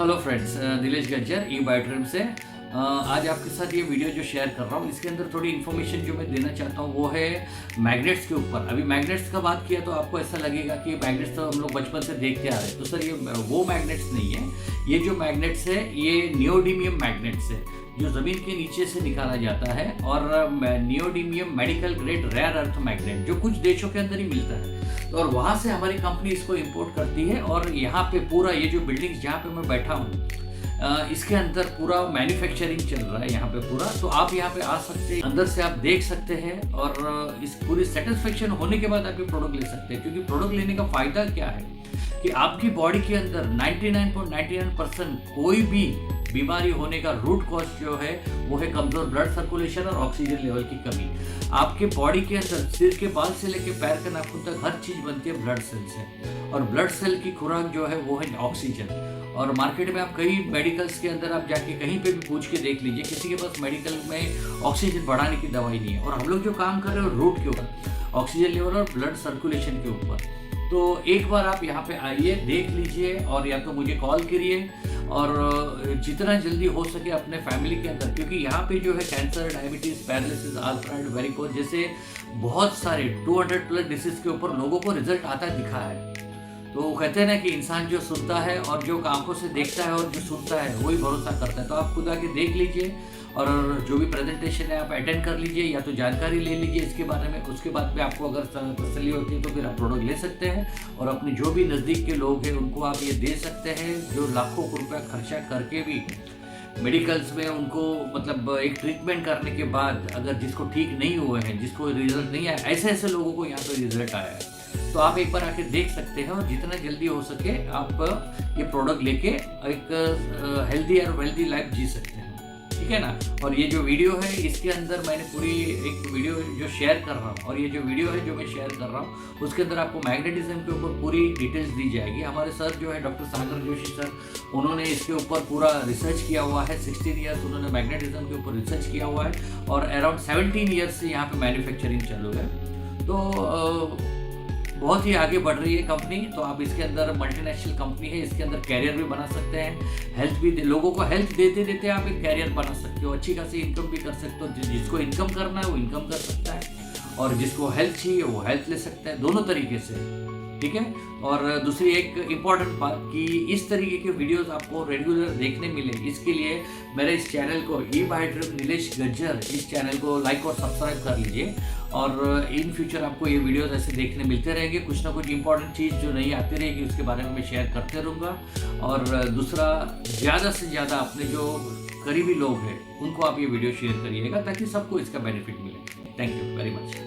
Hello friends, Nilesh Gajjar ई बायोट्रिम से। आज आपके साथ ये वीडियो जो शेयर कर रहा हूँ इसके अंदर थोड़ी इन्फॉर्मेशन जो मैं देना चाहता हूँ वो है मैग्नेट्स के ऊपर। अभी मैग्नेट्स का बात किया तो आपको ऐसा लगेगा कि मैग्नेट्स तो हम लोग बचपन से देखते आ रहे हैं, तो सर ये वो मैग्नेट्स नहीं है। ये जो मैग्नेट्स है ये नियोडीमियम मैग्नेट्स है जो ज़मीन के नीचे से निकाला जाता है, और neodymium medical grade rare earth magnet जो कुछ देशों के अंदर ही मिलता है, और वहाँ से हमारी कंपनी इसको इंपोर्ट करती है। और यहाँ पे पूरा ये जो बिल्डिंग्स जहाँ पे मैं बैठा हूँ इसके अंदर पूरा मैन्युफैक्चरिंग चल रहा है यहाँ पे पूरा। तो आप यहाँ पे आ सकते हैं, अंदर से आप देख सकते हैं, और इस पूरी सेटिस्फेक्शन होने के बाद आप ये प्रोडक्ट ले सकते हैं। क्योंकि प्रोडक्ट लेने का फ़ायदा क्या है कि आपकी बॉडी के अंदर 99.99% कोई भी बीमारी होने का रूट कॉज जो है वो है कमज़ोर ब्लड सर्कुलेशन और ऑक्सीजन लेवल की कमी। आपके बॉडी के अंदर सिर के बाल से लेकर पैर के नाखून तक हर चीज़ बनती है ब्लड सेल से, और ब्लड सेल की खुराक जो है वो है ऑक्सीजन। और मार्केट में आप कई मेडिकल्स के अंदर आप जाके कहीं पे भी पूछ के देख लीजिए, किसी के पास मेडिकल में ऑक्सीजन बढ़ाने की दवाई नहीं है। और हम लोग जो काम कर रहे हो रूट के ऊपर, ऑक्सीजन लेवल और ब्लड सर्कुलेशन के ऊपर। तो एक बार आप यहाँ पे आइए, देख लीजिए, और या तो मुझे कॉल करिए, और जितना जल्दी हो सके अपने फैमिली के अंदर, क्योंकि यहाँ पे जो है कैंसर, डायबिटीज़, पैरालिसिस, आर्थराइड, वेरिकोज जैसे बहुत सारे 200+ डिसीज के ऊपर लोगों को रिजल्ट आता दिखा है। तो वो कहते हैं ना कि इंसान जो सुनता है और जो आंखों से देखता है और जो सुनता है वही भरोसा करता है। तो आप खुद आके देख लीजिए, और जो भी प्रेजेंटेशन है आप अटेंड कर लीजिए, या तो जानकारी ले लीजिए इसके बारे में। उसके बाद में आपको अगर तसल्ली होती है तो फिर आप प्रोडक्ट ले सकते हैं, और अपने जो भी नज़दीक के लोग हैं उनको आप ये दे सकते हैं जो लाखों रुपया खर्चा करके भी मेडिकल्स में उनको मतलब एक ट्रीटमेंट करने के बाद अगर जिसको ठीक नहीं हुए हैं, जिसको रिजल्ट नहीं आया, ऐसे लोगों को यहाँ पर रिजल्ट आया है। तो आप एक बार आके देख सकते हैं, और जितना जल्दी हो सके आप ये प्रोडक्ट लेके एक हेल्दी और वेल्दी लाइफ जी सकते हैं, ठीक है ना। और ये जो वीडियो है इसके अंदर मैंने पूरी एक वीडियो जो शेयर कर रहा हूँ, और ये जो वीडियो है जो मैं शेयर कर रहा हूँ उसके अंदर आपको मैग्नेटिज्म के ऊपर पूरी डिटेल्स दी जाएगी। हमारे सर जो है डॉक्टर सागर जोशी सर, उन्होंने इसके ऊपर पूरा रिसर्च किया हुआ है। 16 ईयर्स उन्होंने मैग्नेटिज्म के ऊपर रिसर्च किया हुआ है, और अराउंड 17 ईयर्स से यहाँ पे मैन्युफैक्चरिंग चालू है। तो बहुत ही आगे बढ़ रही है कंपनी। तो आप इसके अंदर मल्टीनेशनल कंपनी है, इसके अंदर कैरियर भी बना सकते हैं, हेल्थ भी लोगों को हेल्थ देते देते आप एक कैरियर बना सकते हो, अच्छी खासी इनकम भी कर सकते हो। जिसको इनकम करना है वो इनकम कर सकता है, और जिसको हेल्थ चाहिए वो हेल्थ ले सकता है, दोनों तरीके से, ठीक है। और दूसरी एक इम्पॉर्टेंट बात कि इस तरीके के वीडियोस आपको रेगुलर देखने मिले, इसके लिए मेरे इस चैनल को ई बायोट्रिम नीलेश गज्जर, इस चैनल को लाइक और सब्सक्राइब कर लीजिए। और इन फ्यूचर आपको ये वीडियोस ऐसे देखने मिलते रहेंगे। कुछ ना कुछ इंपॉर्टेंट चीज़ जो नहीं आती रहेगी उसके बारे में मैं शेयर करते रहूँगा। और दूसरा, ज़्यादा से ज़्यादा अपने जो करीबी लोग हैं उनको आप ये वीडियो शेयर करिएगा ताकि सबको इसका बेनिफिट मिले। Thank you very much.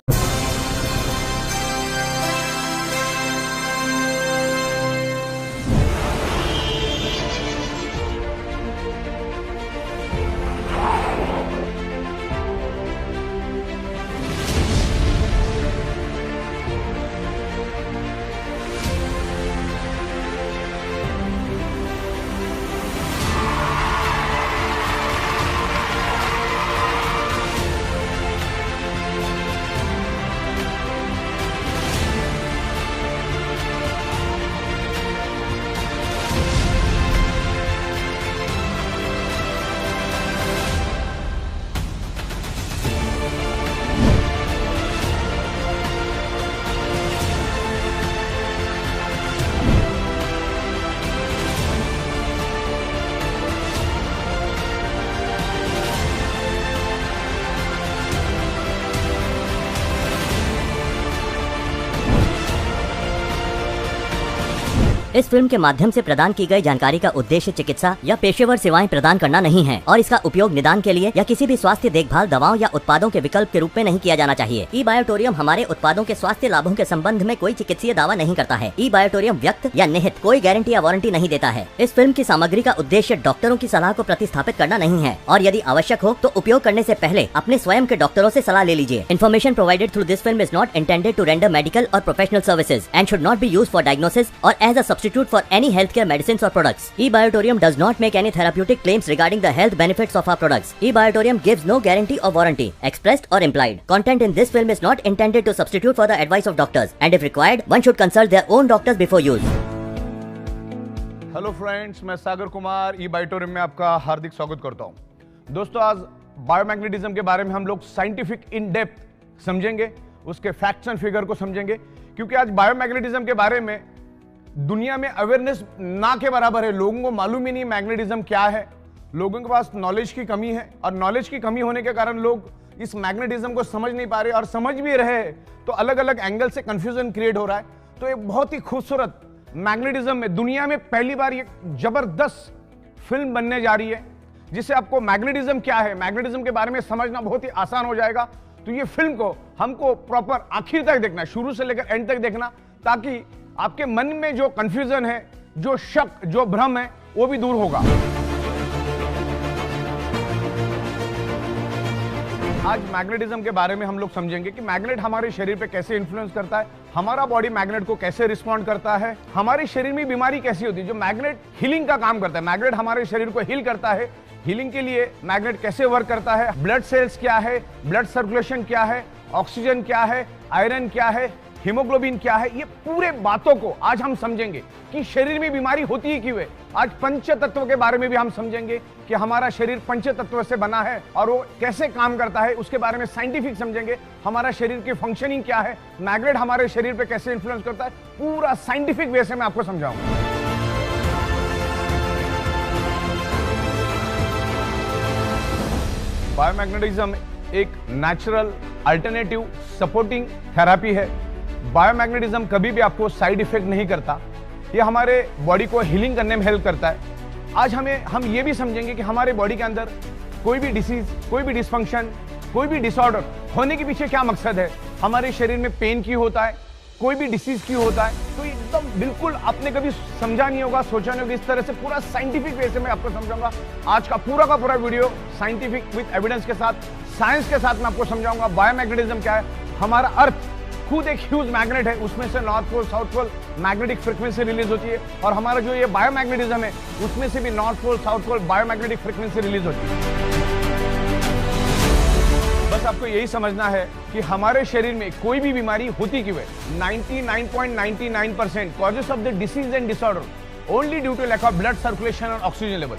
इस फिल्म के माध्यम से प्रदान की गई जानकारी का उद्देश्य चिकित्सा या पेशेवर सेवाएं प्रदान करना नहीं है, और इसका उपयोग निदान के लिए या किसी भी स्वास्थ्य देखभाल दवाओं या उत्पादों के विकल्प के रूप में नहीं किया जाना चाहिए। ई बायोटोरियम हमारे उत्पादों के स्वास्थ्य लाभों के संबंध में कोई चिकित्सीय दावा नहीं करता है। ई बायोटोरियम व्यक्त या निहित कोई गारंटी या वारंटी नहीं देता है। इस फिल्म की सामग्री का उद्देश्य डॉक्टरों की सलाह को प्रतिस्थापित करना नहीं है, और यदि आवश्यक हो तो उपयोग करने से पहले अपने स्वयं के डॉक्टरों से सलाह ले लीजिए। Information provided through this film is not intended to render medical or professional services and should not be used for diagnosis or as a substitute for any healthcare medicines or products. eBiotorium does not make any therapeutic claims regarding the health benefits of our products. eBiotorium gives no guarantee or warranty, expressed or implied. Content in this film is not intended to substitute for the advice of doctors, and if required, one should consult their own doctors before use. Hello friends, मैं सागर कुमार ई बाइटोरियम में आपका हार्दिक स्वागत करता हूं। दोस्तों, आज biomagnetism के बारे में हम लोग साइंटिफिक इन डेप्थ समझेंगे, उसके फैक्ट्स एंड फिगर को समझेंगे, क्योंकि आज बायोमैग्नेटिज्म के बारे में दुनिया में अवेयरनेस ना के बराबर है। लोगों को मालूम ही नहीं मैग्नेटिज्म क्या है, लोगों के पास नॉलेज की कमी है, और नॉलेज की कमी होने के कारण लोग इस मैग्नेटिज्म को समझ नहीं पा रहे, और समझ भी रहे तो अलग अलग एंगल से कंफ्यूजन क्रिएट हो रहा है। तो एक बहुत ही खूबसूरत मैग्नेटिज्म में दुनिया में पहली बार एक जबरदस्त फिल्म बनने जा रही है, जिससे आपको मैग्नेटिज्म क्या है, मैग्नेटिज्म के बारे में समझना बहुत ही आसान हो जाएगा। तो ये फिल्म को हमको प्रॉपर आखिर तक देखना, शुरू से लेकर एंड तक देखना, ताकि आपके मन में जो कंफ्यूजन है, जो शक, जो भ्रम है, वो भी दूर होगा। आज मैग्नेटिज्म के बारे में हम लोग समझेंगे कि मैग्नेट हमारे शरीर पे कैसे इन्फ्लुएंस करता है, हमारा बॉडी मैग्नेट को कैसे रिस्पॉन्ड करता है, हमारे शरीर में बीमारी कैसी होती है। जो मैग्नेट हीलिंग का काम करता है, मैग्नेट हमारे शरीर को हील करता है। हीलिंग के लिए मैग्नेट कैसे वर्क करता है, ब्लड सेल्स क्या है, ब्लड सर्कुलेशन क्या है, ऑक्सीजन क्या है, आयरन क्या है, हीमोग्लोबिन क्या है, ये पूरे बातों को आज हम समझेंगे कि शरीर में बीमारी होती ही क्यों है। आज पंच तत्व के बारे में भी हम समझेंगे कि हमारा शरीर पंच तत्व से बना है और वो कैसे काम करता है, उसके बारे में साइंटिफिक समझेंगे। हमारा शरीर की फंक्शनिंग क्या है, मैग्नेट हमारे शरीर पे कैसे इन्फ्लुएंस करता है, पूरा साइंटिफिक वे से मैं आपको समझाऊंगा। बायोमैग्नेटिज्म एक नेचुरल अल्टरनेटिव सपोर्टिंग थेरेपी है। बायोमैग्नेटिज्म कभी भी आपको साइड इफेक्ट नहीं करता, ये हमारे बॉडी को हीलिंग करने में हेल्प करता है। आज हम ये भी समझेंगे कि हमारे बॉडी के अंदर कोई भी डिसीज, कोई भी डिसफंक्शन, कोई भी डिसऑर्डर होने के पीछे क्या मकसद है, हमारे शरीर में पेन क्यों होता है, कोई भी डिसीज क्यों होता है। तो एकदम बिल्कुल आपने कभी समझा नहीं होगा, सोचा नहीं होगा, इस तरह से पूरा साइंटिफिक वे से मैं आपको समझाऊंगा। आज का पूरा वीडियो साइंटिफिक विद एविडेंस के साथ, साइंस के साथ मैं आपको समझाऊंगा बायोमैग्नेटिज्म क्या है। हमारा अर्थ खुद एक ह्यूज मैग्नेट है, उसमें से north pole south pole magnetic frequency release होती है, और हमारा जो ये बायोमैग्नेटिज्म है उसमें से भी north pole south pole biomagnetic frequency release होती है। बस आपको यही समझना है कि हमारे शरीर में कोई भी बीमारी होती क्यों है। 99.99% causes of the disease and disorder only due to lack of blood circulation और ऑक्सीजन लेवल।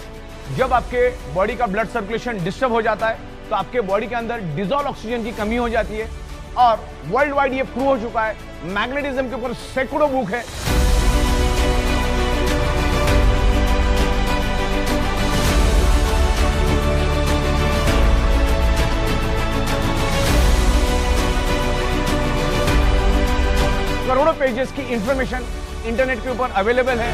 जब आपके बॉडी का ब्लड सर्कुलेशन डिस्टर्ब हो जाता है तो आपके बॉडी के अंदर डिजॉल्व ऑक्सीजन की कमी हो जाती है, और वर्ल्ड वाइड ये प्रूव हो चुका है। मैग्नेटिज्म के ऊपर सैकड़ों बुक है। करोड़ों पेजेस की इंफॉर्मेशन इंटरनेट के ऊपर अवेलेबल है।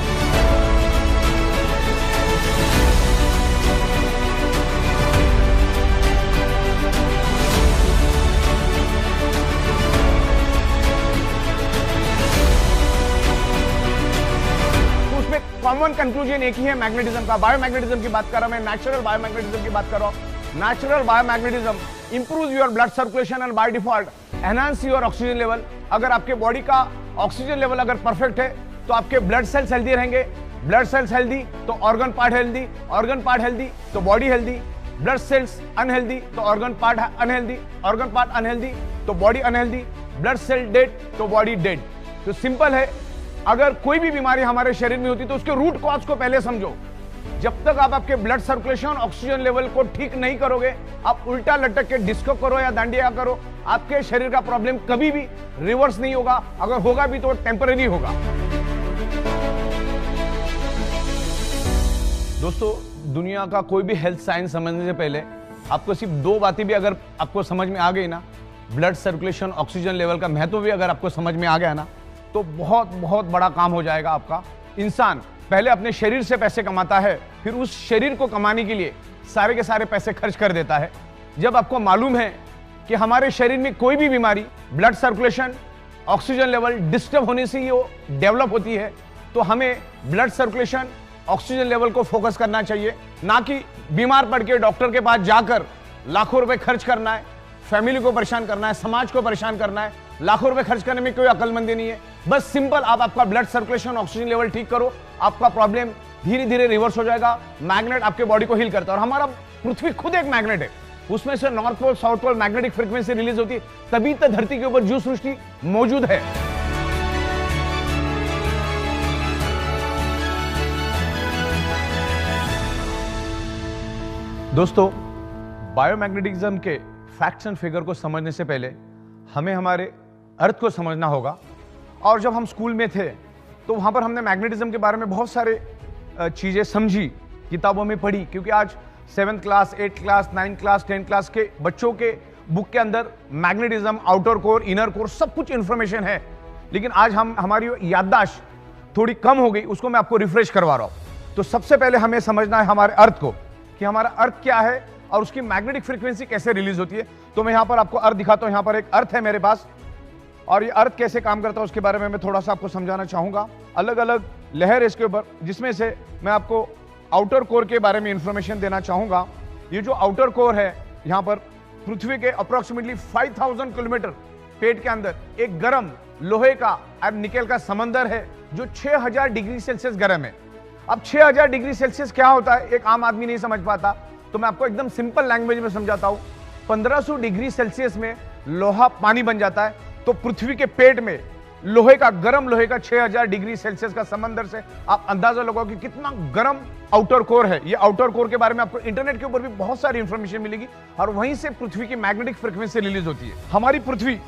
कॉमन कंक्लूजन एक ही है मैग्नेटिज्म का। बायोमैग्नेटिज्म की बात कर रहा हूं मैं, नेचुरल बायोमैग्नेटिज्म की बात कर रहा हूं। Natural biomagnetism improve your blood circulation and by default enhance your oxygen level. अगर आपके बॉडी का ऑक्सीजन लेवल अगर परफेक्ट है तो आपके ब्लड सेल्स हेल्दी रहेंगे, ब्लड सेल्स हेल्दी तो organ part healthy, organ part healthy तो body healthy, blood cells unhealthy तो organ part unhealthy, organ part unhealthy तो body unhealthy, blood cell dead तो बॉडी डेड। तो सिंपल है, अगर कोई भी बीमारी हमारे शरीर में होती तो उसके रूट कॉज को पहले समझो। जब तक आप आपके ब्लड सर्कुलेशन ऑक्सीजन लेवल को ठीक नहीं करोगे, आप उल्टा लटक के डिस्को करो या डांडिया करो, आपके शरीर का प्रॉब्लम कभी भी रिवर्स नहीं होगा। अगर होगा भी तो टेम्पररी होगा। दोस्तों, दुनिया का कोई भी हेल्थ साइंस समझने से पहले आपको सिर्फ दो बातें भी अगर आपको समझ में आ गई ना, ब्लड सर्कुलेशन ऑक्सीजन लेवल का महत्व भी अगर आपको समझ में आ गया ना, तो बहुत बड़ा काम हो जाएगा आपका। इंसान पहले अपने शरीर से पैसे कमाता है, फिर उस शरीर को कमाने के लिए सारे के सारे पैसे खर्च कर देता है। जब आपको मालूम है कि हमारे शरीर में कोई भी बीमारी blood circulation oxygen level disturb होने से ही वो डेवलप होती है, तो हमें ब्लड सर्कुलेशन ऑक्सीजन लेवल को फोकस करना चाहिए, ना कि बीमार पड़ के डॉक्टर के पास जाकर लाखों रुपए खर्च करना है, फैमिली को परेशान करना है, समाज को परेशान करना है। लाखों रुपए खर्च करने में कोई अक्लमंदी नहीं है। बस सिंपल आप आपका ब्लड सर्कुलेशन ऑक्सीजन लेवल ठीक करो, आपका प्रॉब्लम धीरे धीरे रिवर्स हो जाएगा। मैग्नेट आपके बॉडी को हील करता है, और हमारा पृथ्वी खुद एक मैग्नेट है, उसमें से north pole south pole magnetic frequency release होती है, तभी तो धरती के ऊपर जीव सृष्टि मौजूद है। दोस्तों, बायोमैग्नेटिज्म के फैक्ट्स एंड फिगर को समझने से पहले हमें हमारे अर्थ को समझना होगा। और जब हम स्कूल में थे तो वहाँ पर हमने मैग्नेटिज्म के बारे में बहुत सारे चीज़ें समझी, किताबों में पढ़ी, क्योंकि आज 7th class, 8th class, 9th class, 10th class के बच्चों के बुक के अंदर magnetism, outer core, inner core, सब कुछ इंफॉर्मेशन है। लेकिन आज हमारी याददाश्त थोड़ी कम हो गई, उसको मैं आपको रिफ्रेश करवा रहा हूँ। तो सबसे पहले हमें समझना है हमारे अर्थ को, कि हमारा अर्थ क्या है और उसकी मैग्नेटिक फ्रीक्वेंसी कैसे रिलीज होती है। तो मैं यहाँ पर आपको अर्थ दिखाता हूँ। यहाँ पर एक अर्थ है मेरे पास, और ये अर्थ कैसे काम करता है उसके बारे में मैं थोड़ा सा आपको समझाना चाहूंगा। अलग अलग लहर इसके ऊपर, जिसमें से मैं आपको आउटर कोर के बारे में इंफॉर्मेशन देना चाहूंगा। ये जो आउटर कोर है, यहाँ पर पृथ्वी के अप्रोक्सीमेटली 5000 किलोमीटर पेट के अंदर एक गर्म लोहे का और निकेल का समंदर है, जो 6000 डिग्री सेल्सियस गर्म है। अब 6000 डिग्री सेल्सियस क्या होता है, एक आम आदमी नहीं समझ पाता, तो मैं आपको एकदम सिंपल लैंग्वेज में समझाता हूं। 1500 डिग्री सेल्सियस में लोहा पानी बन जाता है, तो पृथ्वी के पेट में लोहे का, गर्म लोहे का 6000 डिग्री सेल्सियस का समंदर से आप अंदाजा लगाओ कि कितना गर्म आउटर कोर है। ये आउटर कोर के बारे में आपको इंटरनेट के ऊपर भी बहुत सारी इंफॉर्मेशन मिलेगी, और वहीं से पृथ्वी की मैग्नेटिक फ्रीक्वेंसी रिलीज होती है। हमारी पृथ्वी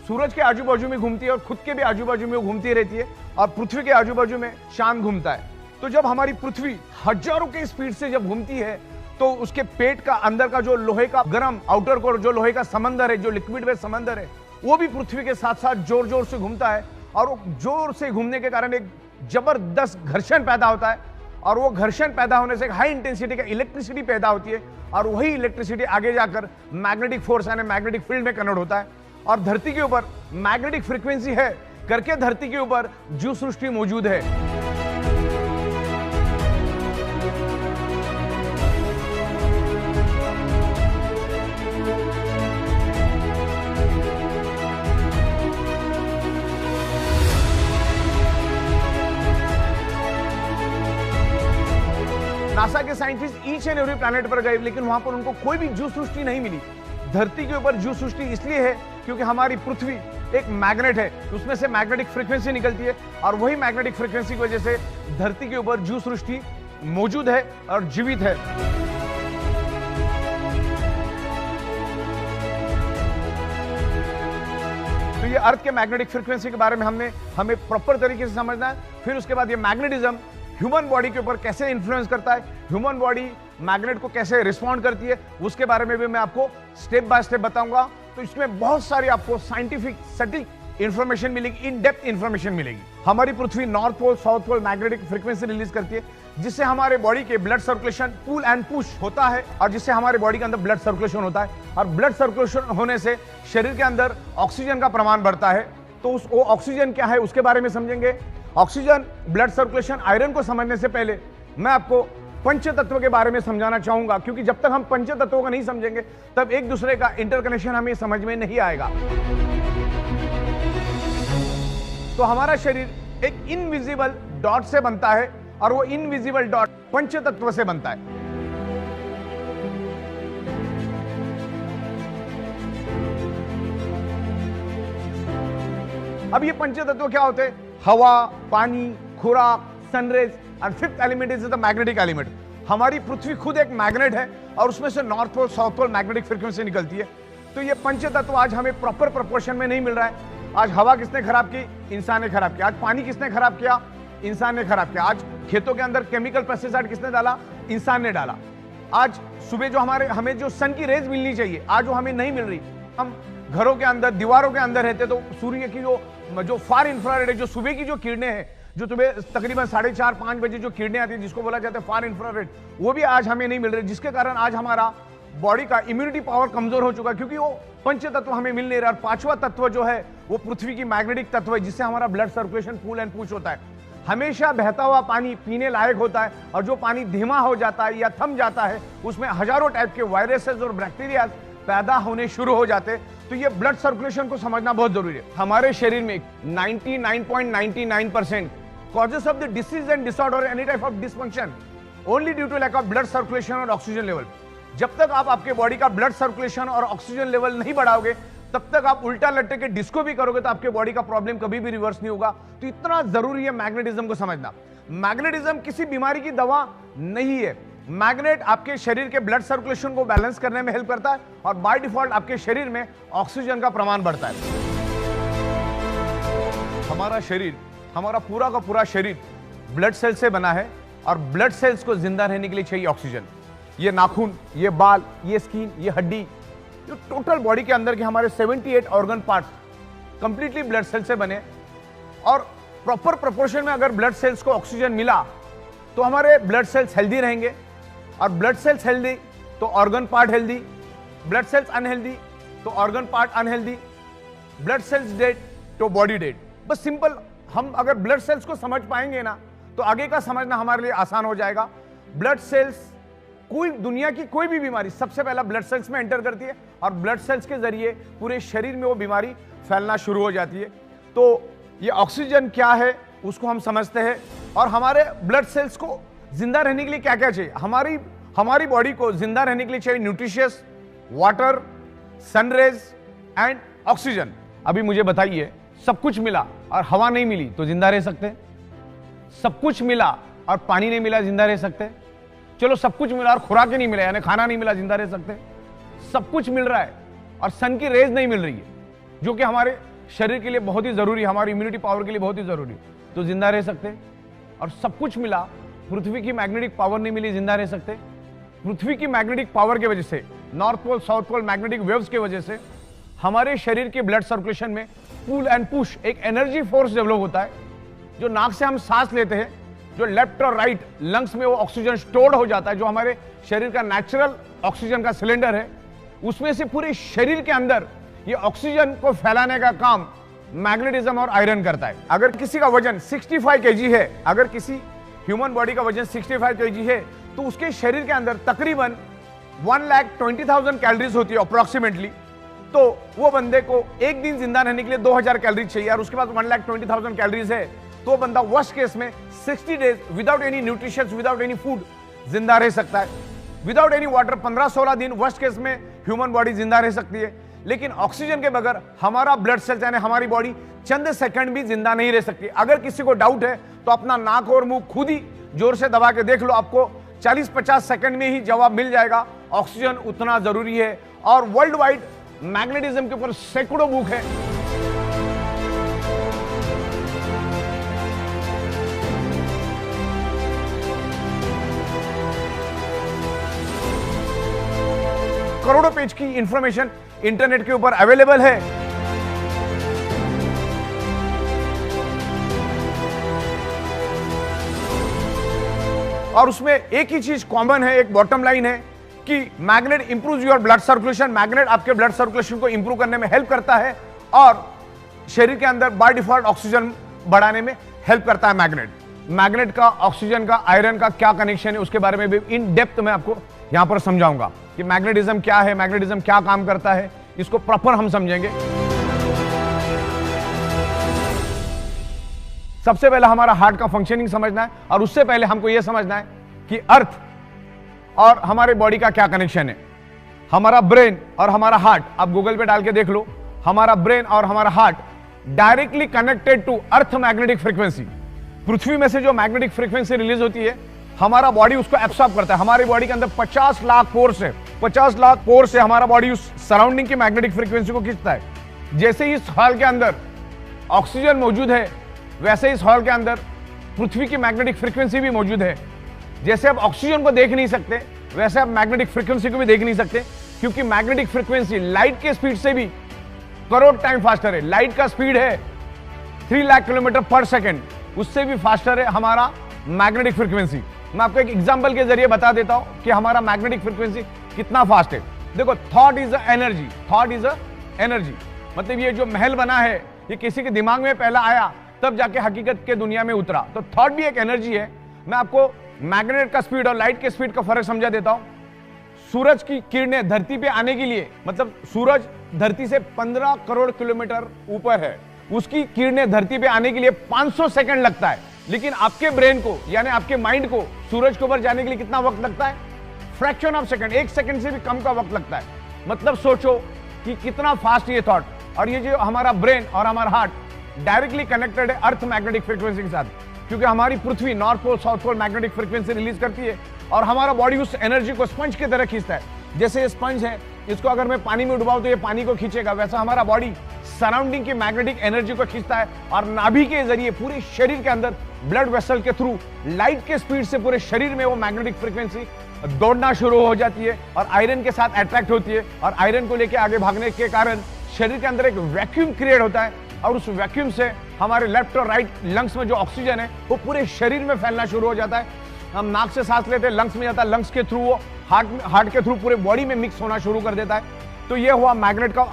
सूरज के आजू बाजू में घूमती है और खुद के भी आजू बाजू में घूमती रहती है, और पृथ्वी के आजू बाजू में चांद घूमता है। तो जब हमारी पृथ्वी हजारों की स्पीड से जब घूमती है, तो उसके पेट का अंदर का जो लोहे का गर्म आउटर कोर, जो लोहे का समंदर है, जो लिक्विड वेज समंदर है, वो भी पृथ्वी के साथ साथ जोर जोर से घूमता है। और वो जोर से घूमने के कारण एक जबरदस्त घर्षण पैदा होता है, और वो घर्षण पैदा होने से एक हाई इंटेंसिटी का इलेक्ट्रिसिटी पैदा होती है, और वही इलेक्ट्रिसिटी आगे जाकर मैग्नेटिक फोर्स यानी मैग्नेटिक फील्ड में कन्वर्ट होता है। और धरती के ऊपर मैग्नेटिक फ्रीक्वेंसी है करके धरती के ऊपर जीव सृष्टि मौजूद है। नासा के scientist each and every planet पर गए, लेकिन वहां पर उनको कोई भी जीव सृष्टि नहीं मिली। धरती के ऊपर जीव सृष्टि इसलिए है क्योंकि हमारी पृथ्वी एक मैग्नेट है, उसमें से मैग्नेटिक फ्रीक्वेंसी निकलती है, और वही मैग्नेटिक फ्रीक्वेंसी की वजह से धरती के ऊपर जीव सृष्टि मौजूद है और जीवित है। तो ये अर्थ के मैग्नेटिक फ्रीक्वेंसी के बारे में हमें प्रॉपर तरीके से समझना है। फिर उसके बाद ये मैग्नेटिज्म ह्यूमन बॉडी के ऊपर कैसे इन्फ्लुएंस करता है, ह्यूमन बॉडी मैग्नेट को कैसे रिस्पॉन्ड करती है, उसके बारे में भी मैं आपको स्टेप बाय स्टेप बताऊंगा। तो इसमें बहुत सारी आपको साइंटिफिक सटीक इंफॉर्मेशन मिलेगी, इन डेप्थ इंफॉर्मेशन मिलेगी। हमारी पृथ्वी north pole, south pole magnetic frequency release करती है, जिससे हमारे बॉडी के blood circulation pull and push होता है, और जिससे हमारे बॉडी के अंदर ब्लड सर्कुलेशन होता है, और ब्लड सर्कुलेशन होने से शरीर के अंदर ऑक्सीजन का प्रमाण बढ़ता है। तो वो ऑक्सीजन क्या है उसके बारे में समझेंगे। ऑक्सीजन, ब्लड सर्कुलेशन, आयरन को समझने से पहले मैं आपको पंच तत्व के बारे में समझाना चाहूंगा, क्योंकि जब तक हम पंच तत्वों को नहीं समझेंगे तब एक दूसरे का इंटरकनेक्शन हमें समझ में नहीं आएगा। तो हमारा शरीर एक इनविजिबल डॉट से बनता है, और वो इनविजिबल डॉट पंच तत्व से बनता है। अब ये पंच तत्व क्या होते हैं? हवा, पानी, खुराक, सनरेज, और fifth element is the magnetic element. हमारी पृथ्वी खुद एक मैग्नेट है, और उसमें से north pole, south pole magnetic frequency निकलती है। तो ये पंच तत्व आज हमें प्रॉपर प्रोपोर्शन में नहीं मिल रहा है। आज हवा किसने खराब की? इंसान ने खराब किया। आज पानी किसने खराब किया? इंसान ने खराब किया। आज खेतों के अंदर केमिकल पेस्टिसाइड किसने डाला? इंसान ने डाला। आज सुबह जो हमें जो सन की रेज मिलनी चाहिए, आज वो हमें नहीं मिल रही। हम घरों के अंदर, दीवारों के अंदर रहते, तो सूर्य की जो फार इंफ्रारेड है, जो सुबह की जो किरणें हैं, जो सुबह तकरीबन 4:30-5 बजे जो किरणें आती है, जिसको बोला जाता है फार इंफ्रारेड, वो भी आज हमें नहीं मिल रही, जिसके कारण आज हमारा बॉडी का इम्यूनिटी पावर कमजोर हो चुका है, क्योंकि वो पंच तत्व हमें मिल नहीं रहा। और पांचवा तत्व जो है वो पृथ्वी की मैग्नेटिक तत्व है, जिससे हमारा blood circulation pull and push होता है। हमेशा बहता हुआ पानी पीने लायक होता है, और जो पानी धीमा हो जाता है या थम जाता है, उसमें हजारों टाइप के वायरसेस और बैक्टीरिया पैदा होने शुरू हो जाते हैं। तो ये ब्लड सर्कुलेशन को समझना बहुत जरूरी है। हमारे शरीर में 99.99% causes of the disease and disorder any type of dysfunction only due to lack of blood circulation और ऑक्सीजन लेवल। जब तक आप आपके बॉडी का ब्लड सर्कुलेशन और ऑक्सीजन लेवल नहीं बढ़ाओगे, तब तक आप उल्टा लट्टे के डिस्को भी करोगे, तो आपके बॉडी का प्रॉब्लम कभी भी रिवर्स नहीं होगा। तो इतना जरूरी है मैग्नेटिज्म को समझना। मैग्नेटिज्म किसी बीमारी की दवा नहीं है, मैग्नेट आपके शरीर के ब्लड सर्कुलेशन को बैलेंस करने में हेल्प करता है और बाय डिफॉल्ट आपके शरीर में ऑक्सीजन का प्रमाण बढ़ता है। हमारा शरीर, हमारा पूरा का पूरा शरीर ब्लड सेल से बना है और ब्लड सेल्स को जिंदा रहने के लिए चाहिए ऑक्सीजन। ये नाखून, ये बाल, ये स्किन, ये हड्डी, जो टोटल बॉडी के अंदर के हमारे 78 organ parts completely blood cell से बने और प्रॉपर प्रोपोर्शन में अगर ब्लड सेल्स को ऑक्सीजन मिला तो हमारे ब्लड सेल्स हेल्दी रहेंगे और ब्लड सेल्स हेल्दी तो organ part healthy, blood cells unhealthy तो organ part unhealthy, blood cells dead तो बॉडी डेड। बस सिंपल, हम अगर ब्लड सेल्स को समझ पाएंगे ना तो आगे का समझना हमारे लिए आसान हो जाएगा। ब्लड सेल्स, कोई दुनिया की कोई भी बीमारी सबसे पहला ब्लड सेल्स में एंटर करती है और ब्लड सेल्स के जरिए पूरे शरीर में वो बीमारी फैलना शुरू हो जाती है। तो ये ऑक्सीजन क्या है उसको हम समझते हैं और हमारे ब्लड सेल्स को जिंदा रहने के लिए क्या क्या चाहिए। हमारी बॉडी को जिंदा रहने के लिए चाहिए nutritious, water, sun rays and oxygen. अभी मुझे बताइए, सब कुछ मिला और हवा नहीं मिली तो जिंदा रह सकते? सब कुछ मिला और पानी नहीं मिला, जिंदा रह सकते? चलो सब कुछ मिला और खुराक ही नहीं मिला यानी खाना नहीं मिला, जिंदा रह सकते? सब कुछ मिल रहा है और सन की रेज नहीं मिल रही है जो कि हमारे शरीर के लिए बहुत ही जरूरी है, हमारी इम्यूनिटी पावर के लिए बहुत ही जरूरी है, तो जिंदा रह सकते? और सब कुछ मिला, पृथ्वी की मैग्नेटिक पावर नहीं मिली, जिंदा रह सकते? पृथ्वी की मैग्नेटिक पावर की वजह से, north pole south pole magnetic waves की वजह से हमारे शरीर के ब्लड सर्कुलेशन में पुल एंड पुश एक एनर्जी फोर्स डेवलप होता है। जो नाक से हम सांस लेते हैं, जो लेफ्ट और राइट लंग्स में वो ऑक्सीजन स्टोर्ड हो जाता है, जो हमारे शरीर का नेचुरल ऑक्सीजन का सिलेंडर है, उसमें से पूरे शरीर के अंदर ये ऑक्सीजन को फैलाने का काम मैग्नेटिज्म और आयरन करता है। अगर किसी का वजन 65 kg है, अगर किसी ह्यूमन बॉडी का वजन 65 kg है तो उसके शरीर के अंदर तकरीबन 1,20,000 कैलोरीज होती है अप्रोक्सीमेटली। तो वो बंदे को एक दिन जिंदा रहने के लिए 2000 कैलोरीज चाहिए और उसके बाद 1,20,000 कैलोरीज है तो वो बंदा वर्स्ट केस में 60 days without any nutrition, without any food जिंदा रह सकता है। विदाउट एनी वाटर 15-16 दिन वर्स्ट केस में ह्यूमन बॉडी जिंदा रह सकती है। लेकिन ऑक्सीजन के बगैर हमारा ब्लड सेल यानी हमारी बॉडी चंद सेकंड भी जिंदा नहीं रह सकती। अगर किसी को डाउट है तो अपना नाक और मुंह खुद ही जोर से दबा के देख लो, आपको 40-50 सेकंड में ही जवाब मिल जाएगा। ऑक्सीजन उतना जरूरी है और वर्ल्ड वाइड मैग्नेटिज्म के ऊपर सैकड़ों बुक है। करोड़ों पेज की इंफॉर्मेशन इंटरनेट के ऊपर अवेलेबल है। और उसमें एक ही चीज कॉमन है, एक बॉटम लाइन है कि magnet improves your blood circulation. Magnet आपके ब्लड सर्कुलेशन को इंप्रूव करने में हेल्प करता है और शरीर के अंदर बाय डिफॉल्ट ऑक्सीजन बढ़ाने में हेल्प करता है मैग्नेट का ऑक्सीजन का, आयरन का क्या कनेक्शन है उसके बारे में भी इन डेप्थ में आपको यहां पर समझाऊंगा कि मैग्नेटिज्म क्या है, मैग्नेटिज्म क्या काम करता है, इसको प्रॉपर हम समझेंगे। सबसे पहले हमारा हार्ट का फंक्शनिंग समझना है और उससे पहले हमको यह समझना है कि अर्थ और हमारे बॉडी का क्या कनेक्शन है। हमारा ब्रेन और हमारा हार्ट, आप गूगल पे डाल के देख लो, हमारा ब्रेन और हमारा heart directly connected to earth magnetic frequency. पृथ्वी में से जो मैग्नेटिक फ्रीक्वेंसी रिलीज होती है हमारा बॉडी उसको एब्सॉर्ब करता है। हमारी बॉडी के अंदर 50 लाख पोर्स है, 50 लाख पोर्स से हमारा बॉडी उस सराउंडिंग की मैग्नेटिक फ्रीक्वेंसी को खींचता है। जैसे ही इस हॉल के अंदर ऑक्सीजन मौजूद है वैसे इस हॉल के अंदर पृथ्वी की मैग्नेटिक फ्रीक्वेंसी भी मौजूद है। जैसे आप ऑक्सीजन को देख नहीं सकते वैसे आप मैग्नेटिक फ्रीक्वेंसी को भी देख नहीं सकते, क्योंकि मैग्नेटिक फ्रीक्वेंसी लाइट के स्पीड से भी करोड़ टाइम फास्टर है। लाइट का स्पीड है 3 लाख किलोमीटर पर सेकेंड, उससे भी फास्टर है हमारा मैग्नेटिक फ्रीक्वेंसी। मैं आपको एक एग्जांपल के जरिए बता देता हूं कि हमारा मैग्नेटिक फ्रीक्वेंसी कितना फास्ट है। देखो, thought is a energy, thought is a energy. मतलब ये जो महल बना है ये किसी के दिमाग में पहला आया तब जाके हकीकत के दुनिया में उतरा, तो थॉट भी एक एनर्जी है। मैं आपको मैग्नेट का स्पीड और लाइट के स्पीड का फर्क समझा देता हूं। सूरज की किरणें धरती पे आने के लिए, मतलब सूरज धरती से 15 करोड़ किलोमीटर ऊपर है, उसकी किरणें धरती पे आने के लिए 500 सेकंड लगता है। लेकिन आपके ब्रेन को यानी आपके माइंड को सूरज के ऊपर जाने के लिए कितना वक्त लगता है? फ्रैक्शन ऑफ सेकंड, 1 सेकंड से भी कम का वक्त लगता है। मतलब सोचो कि कितना फास्ट ये थॉट। और ये जो हमारा ब्रेन और हमारा हार्ट डायरेक्टली कनेक्टेड है अर्थ मैग्नेटिक फ्रीक्वेंसी के साथ। क्योंकि हमारी पृथ्वी north pole south pole magnetic frequency release करती है और हमारा बॉडी उस एनर्जी को स्पंज की तरह खींचता है। जैसे ये स्पंज है, इसको अगर मैं पानी में डुबाऊं तो ये पानी को खींचेगा, वैसा हमारा बॉडी सराउंडिंग की मैग्नेटिक एनर्जी को खींचता है और नाभि के जरिए पूरे शरीर के अंदर ब्लड वेसल के थ्रू लाइट के स्पीड से पूरे शरीर में वो मैग्नेटिक फ्रीक्वेंसी दौड़ना शुरू हो जाती है और आयरन के साथ अट्रैक्ट होती है और आयरन को लेकर आगे भागने के कारण शरीर के अंदर एक वैक्यूम क्रिएट होता है और उस वैक्यूम से हमारे लेफ्ट और राइट लंग्स में जो ऑक्सीजन है वो पूरे शरीर में फैलना शुरू हो जाता है। हम नाक से सांस लेते हैं, लंग्स में जाता है, लंग्स के थ्रू वो हार्ट के थ्रू पूरे बॉडी में मिक्स होना शुरू कर देता है। तो ये हुआ मैग्नेट का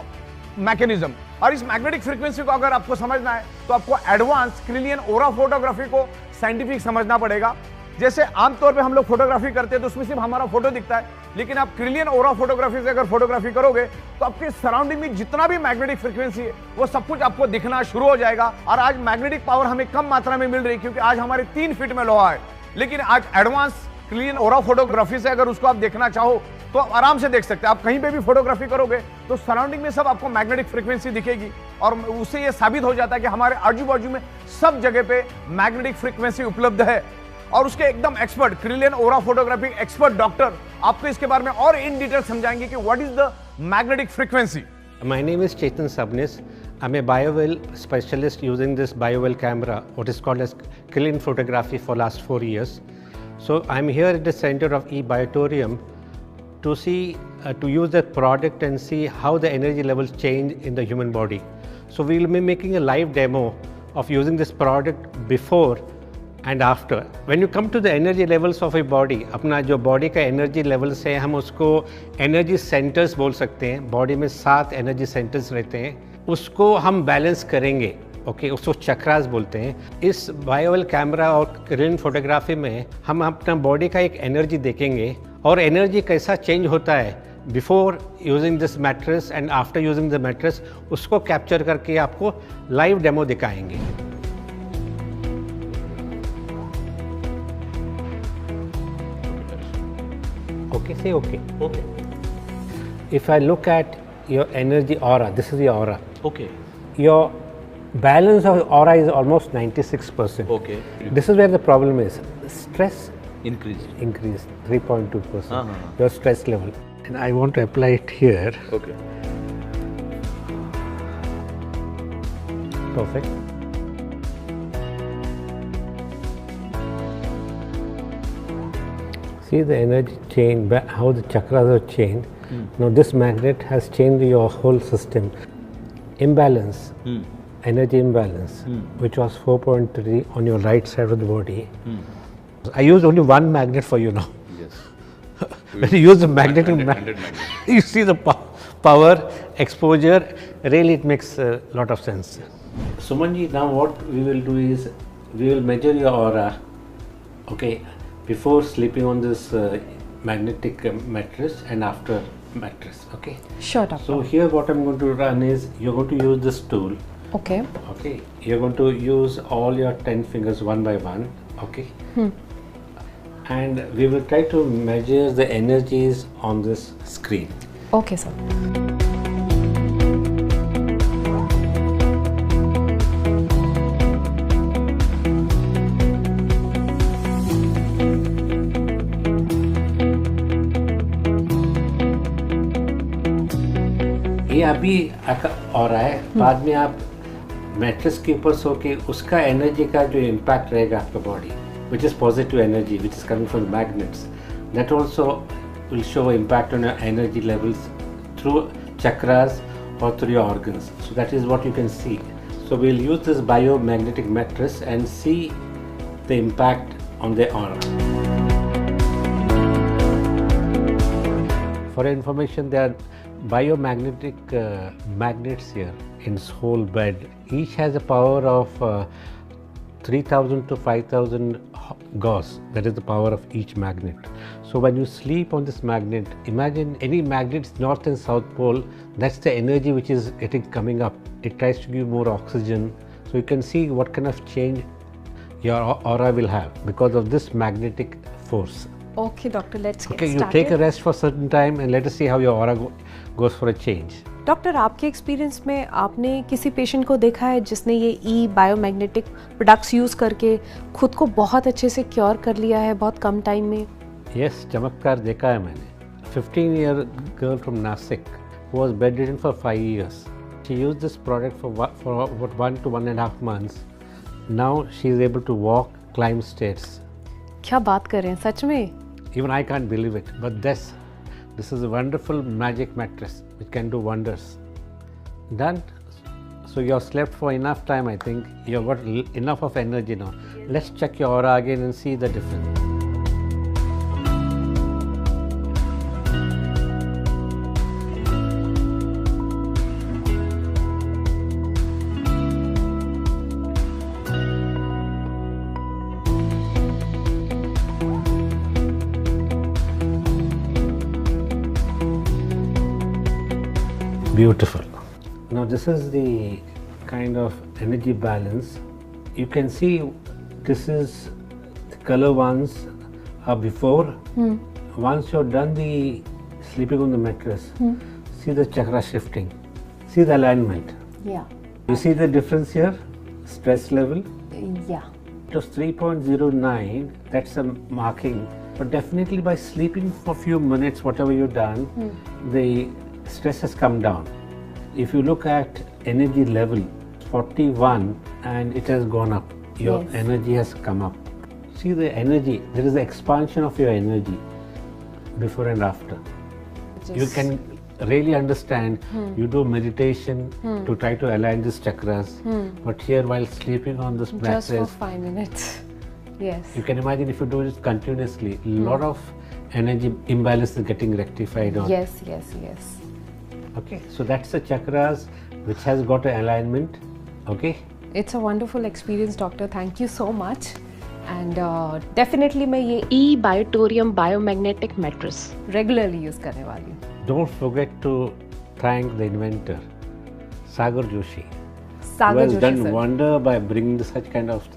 मैकेनिज्म। और इस मैग्नेटिक फ्रीक्वेंसी को अगर आपको समझना है तो आपको एडवांस क्रिलियन ओरा फोटोग्राफी को साइंटिफिक समझना पड़ेगा। जैसे आमतौर पे हम लोग फोटोग्राफी करते हैं तो उसमें सिर्फ हमारा फोटो दिखता है, लेकिन आप क्रिलियन ओरा फोटोग्राफी से अगर फोटोग्राफी करोगे तो आपके सराउंडिंग में जितना भी मैग्नेटिक फ्रीक्वेंसी है वो सब कुछ आपको दिखना शुरू हो जाएगा। और आज मैग्नेटिक पावर हमें कम मात्रा में मिल रही है क्योंकि आज हमारे 3 फीट में लोहा है, लेकिन आज एडवांस क्लियन ओरा फोटोग्राफी से अगर उसको आप देखना चाहो तो आप आराम से देख सकते हैं। आप कहीं पे भी फोटोग्राफी करोगे तो सराउंडिंग में सब आपको मैग्नेटिक फ्रीक्वेंसी दिखेगी और उससे ये साबित हो जाता है कि हमारे आजू बाजू में सब जगह पे मैग्नेटिक फ्रीक्वेंसी उपलब्ध है। और उसके एकदम एक्सपर्ट क्रिलियन ओरा फोटोग्राफी एक्सपर्ट डॉक्टर आपको इसके बारे में और इन डिटेल समझाएंगे कि what is the magnetic frequency. My name is Chetan Sabnis. I'm a biowell specialist using this biowell camera, what is called as Krillin photography for last 4 years. So I'm here at the center of eBiotorium to see, to use that product and see how the energy levels change in the human body. So we'll be making a live demo of using this product before and after. When you come to the energy levels of a body, अपना जो body का energy levels है हम उसको energy centers बोल सकते हैं। body में 7 energy centers रहते हैं, उसको हम balance करेंगे। ओके, उसको चक्रास बोलते हैं। इस बायोवेल कैमरा और क्रिलिन फोटोग्राफी में हम अपना बॉडी का एक एनर्जी देखेंगे और एनर्जी कैसा चेंज होता है before using this mattress and after using the mattress, उसको कैप्चर करके आपको लाइव डेमो दिखाएंगे। ओके, से okay okay. If I look at your energy aura, this is your aura. Okay, your balance of aura is almost 96%. Okay. This is where the problem is. Stress increased 3.2%. Your stress level. And I want to apply it here. Okay. Perfect. See the energy change, how the chakras are changed. Now this magnet has changed your whole system. Imbalance. Energy imbalance, which was 4.3 on your right side of the body. I used only one magnet for you now. Yes. When you use the magnetic magnet, you see the power, exposure, really it makes a lot of sense. Sumanji, now what we will do is, we will measure your aura, okay, before sleeping on this magnetic mattress and after mattress, okay? Sure, doctor. So here what I'm going to run is, you're going to use this tool. Okay. Okay. You're going to use all your 10 fingers one by one. Okay. And we will try to measure the energies on this screen. Okay, sir. ये अभी और रहा है, बाद में आप mattress के ऊपर सो के उसका एनर्जी का जो इम्पैक्ट रहेगा आपका body, which is positive energy which is coming from magnets, that also will show impact on your energy levels through chakras और through your organs. So that is what you can see. So we will use this biomagnetic mattress and see the impact on the aura. For information, there are biomagnetic magnets here in this whole bed. Each has a power of 3000 to 5000 Gauss. That is the power of each magnet. So when you sleep on this magnet, imagine any magnets north and south pole, that's the energy which is coming up. It tries to give more oxygen. So you can see what kind of change your aura will have because of this magnetic force. Okay, doctor, let's get started. Okay, you take a rest for a certain time and let us see how your aura goes for a change. Doctor, आपके experience में आपने किसी patient को देखा है जिसने ये ई biomagnetic products use करके खुद को बहुत अच्छे से क्योर कर लिया है बहुत कम टाइम में? यस, चमत्कार देखा है मैंने. 15-year girl from Nasik who was bedridden for 5 years. She used this product for about 1 to 1.5 months. Now she is able to walk, climb stairs. क्या बात कर रहे हैं, सच में? Even I can't believe it, but this is a wonderful magic mattress which can do wonders. Done. So you have slept for enough time, I think. You have got enough of energy now. Let's check your aura again and see the difference. Beautiful. Now this is the kind of energy balance. You can see this is the color ones are before. Once you're done the sleeping on the mattress, see the chakra shifting. See the alignment. Yeah. You see the difference here? Stress level. Yeah. It was 3.09. That's a marking. But definitely by sleeping for a few minutes, whatever you've done, the stress has come down. If you look at energy level, 41 and it has gone up. Your Yes. energy has come up. See the energy, there is the expansion of your energy before and after. You can really understand, you do meditation to try to align these chakras, but here while sleeping on this Just mattress, for 5 minutes. Yes. you can imagine if you do it continuously, a lot of energy imbalance is getting rectified on. Yes, yes, yes. Okay, so that's the chakras which has got an alignment. Okay, It's a wonderful experience, doctor. Thank you so much. And definitely मैं ये E-Biotorium Biomagnetic Mattress regularly use करने वाली हूँ. don't forget to thank the inventor, Sagar Joshi, who Sagar has Joshi done sir. wonder by bringing such kind of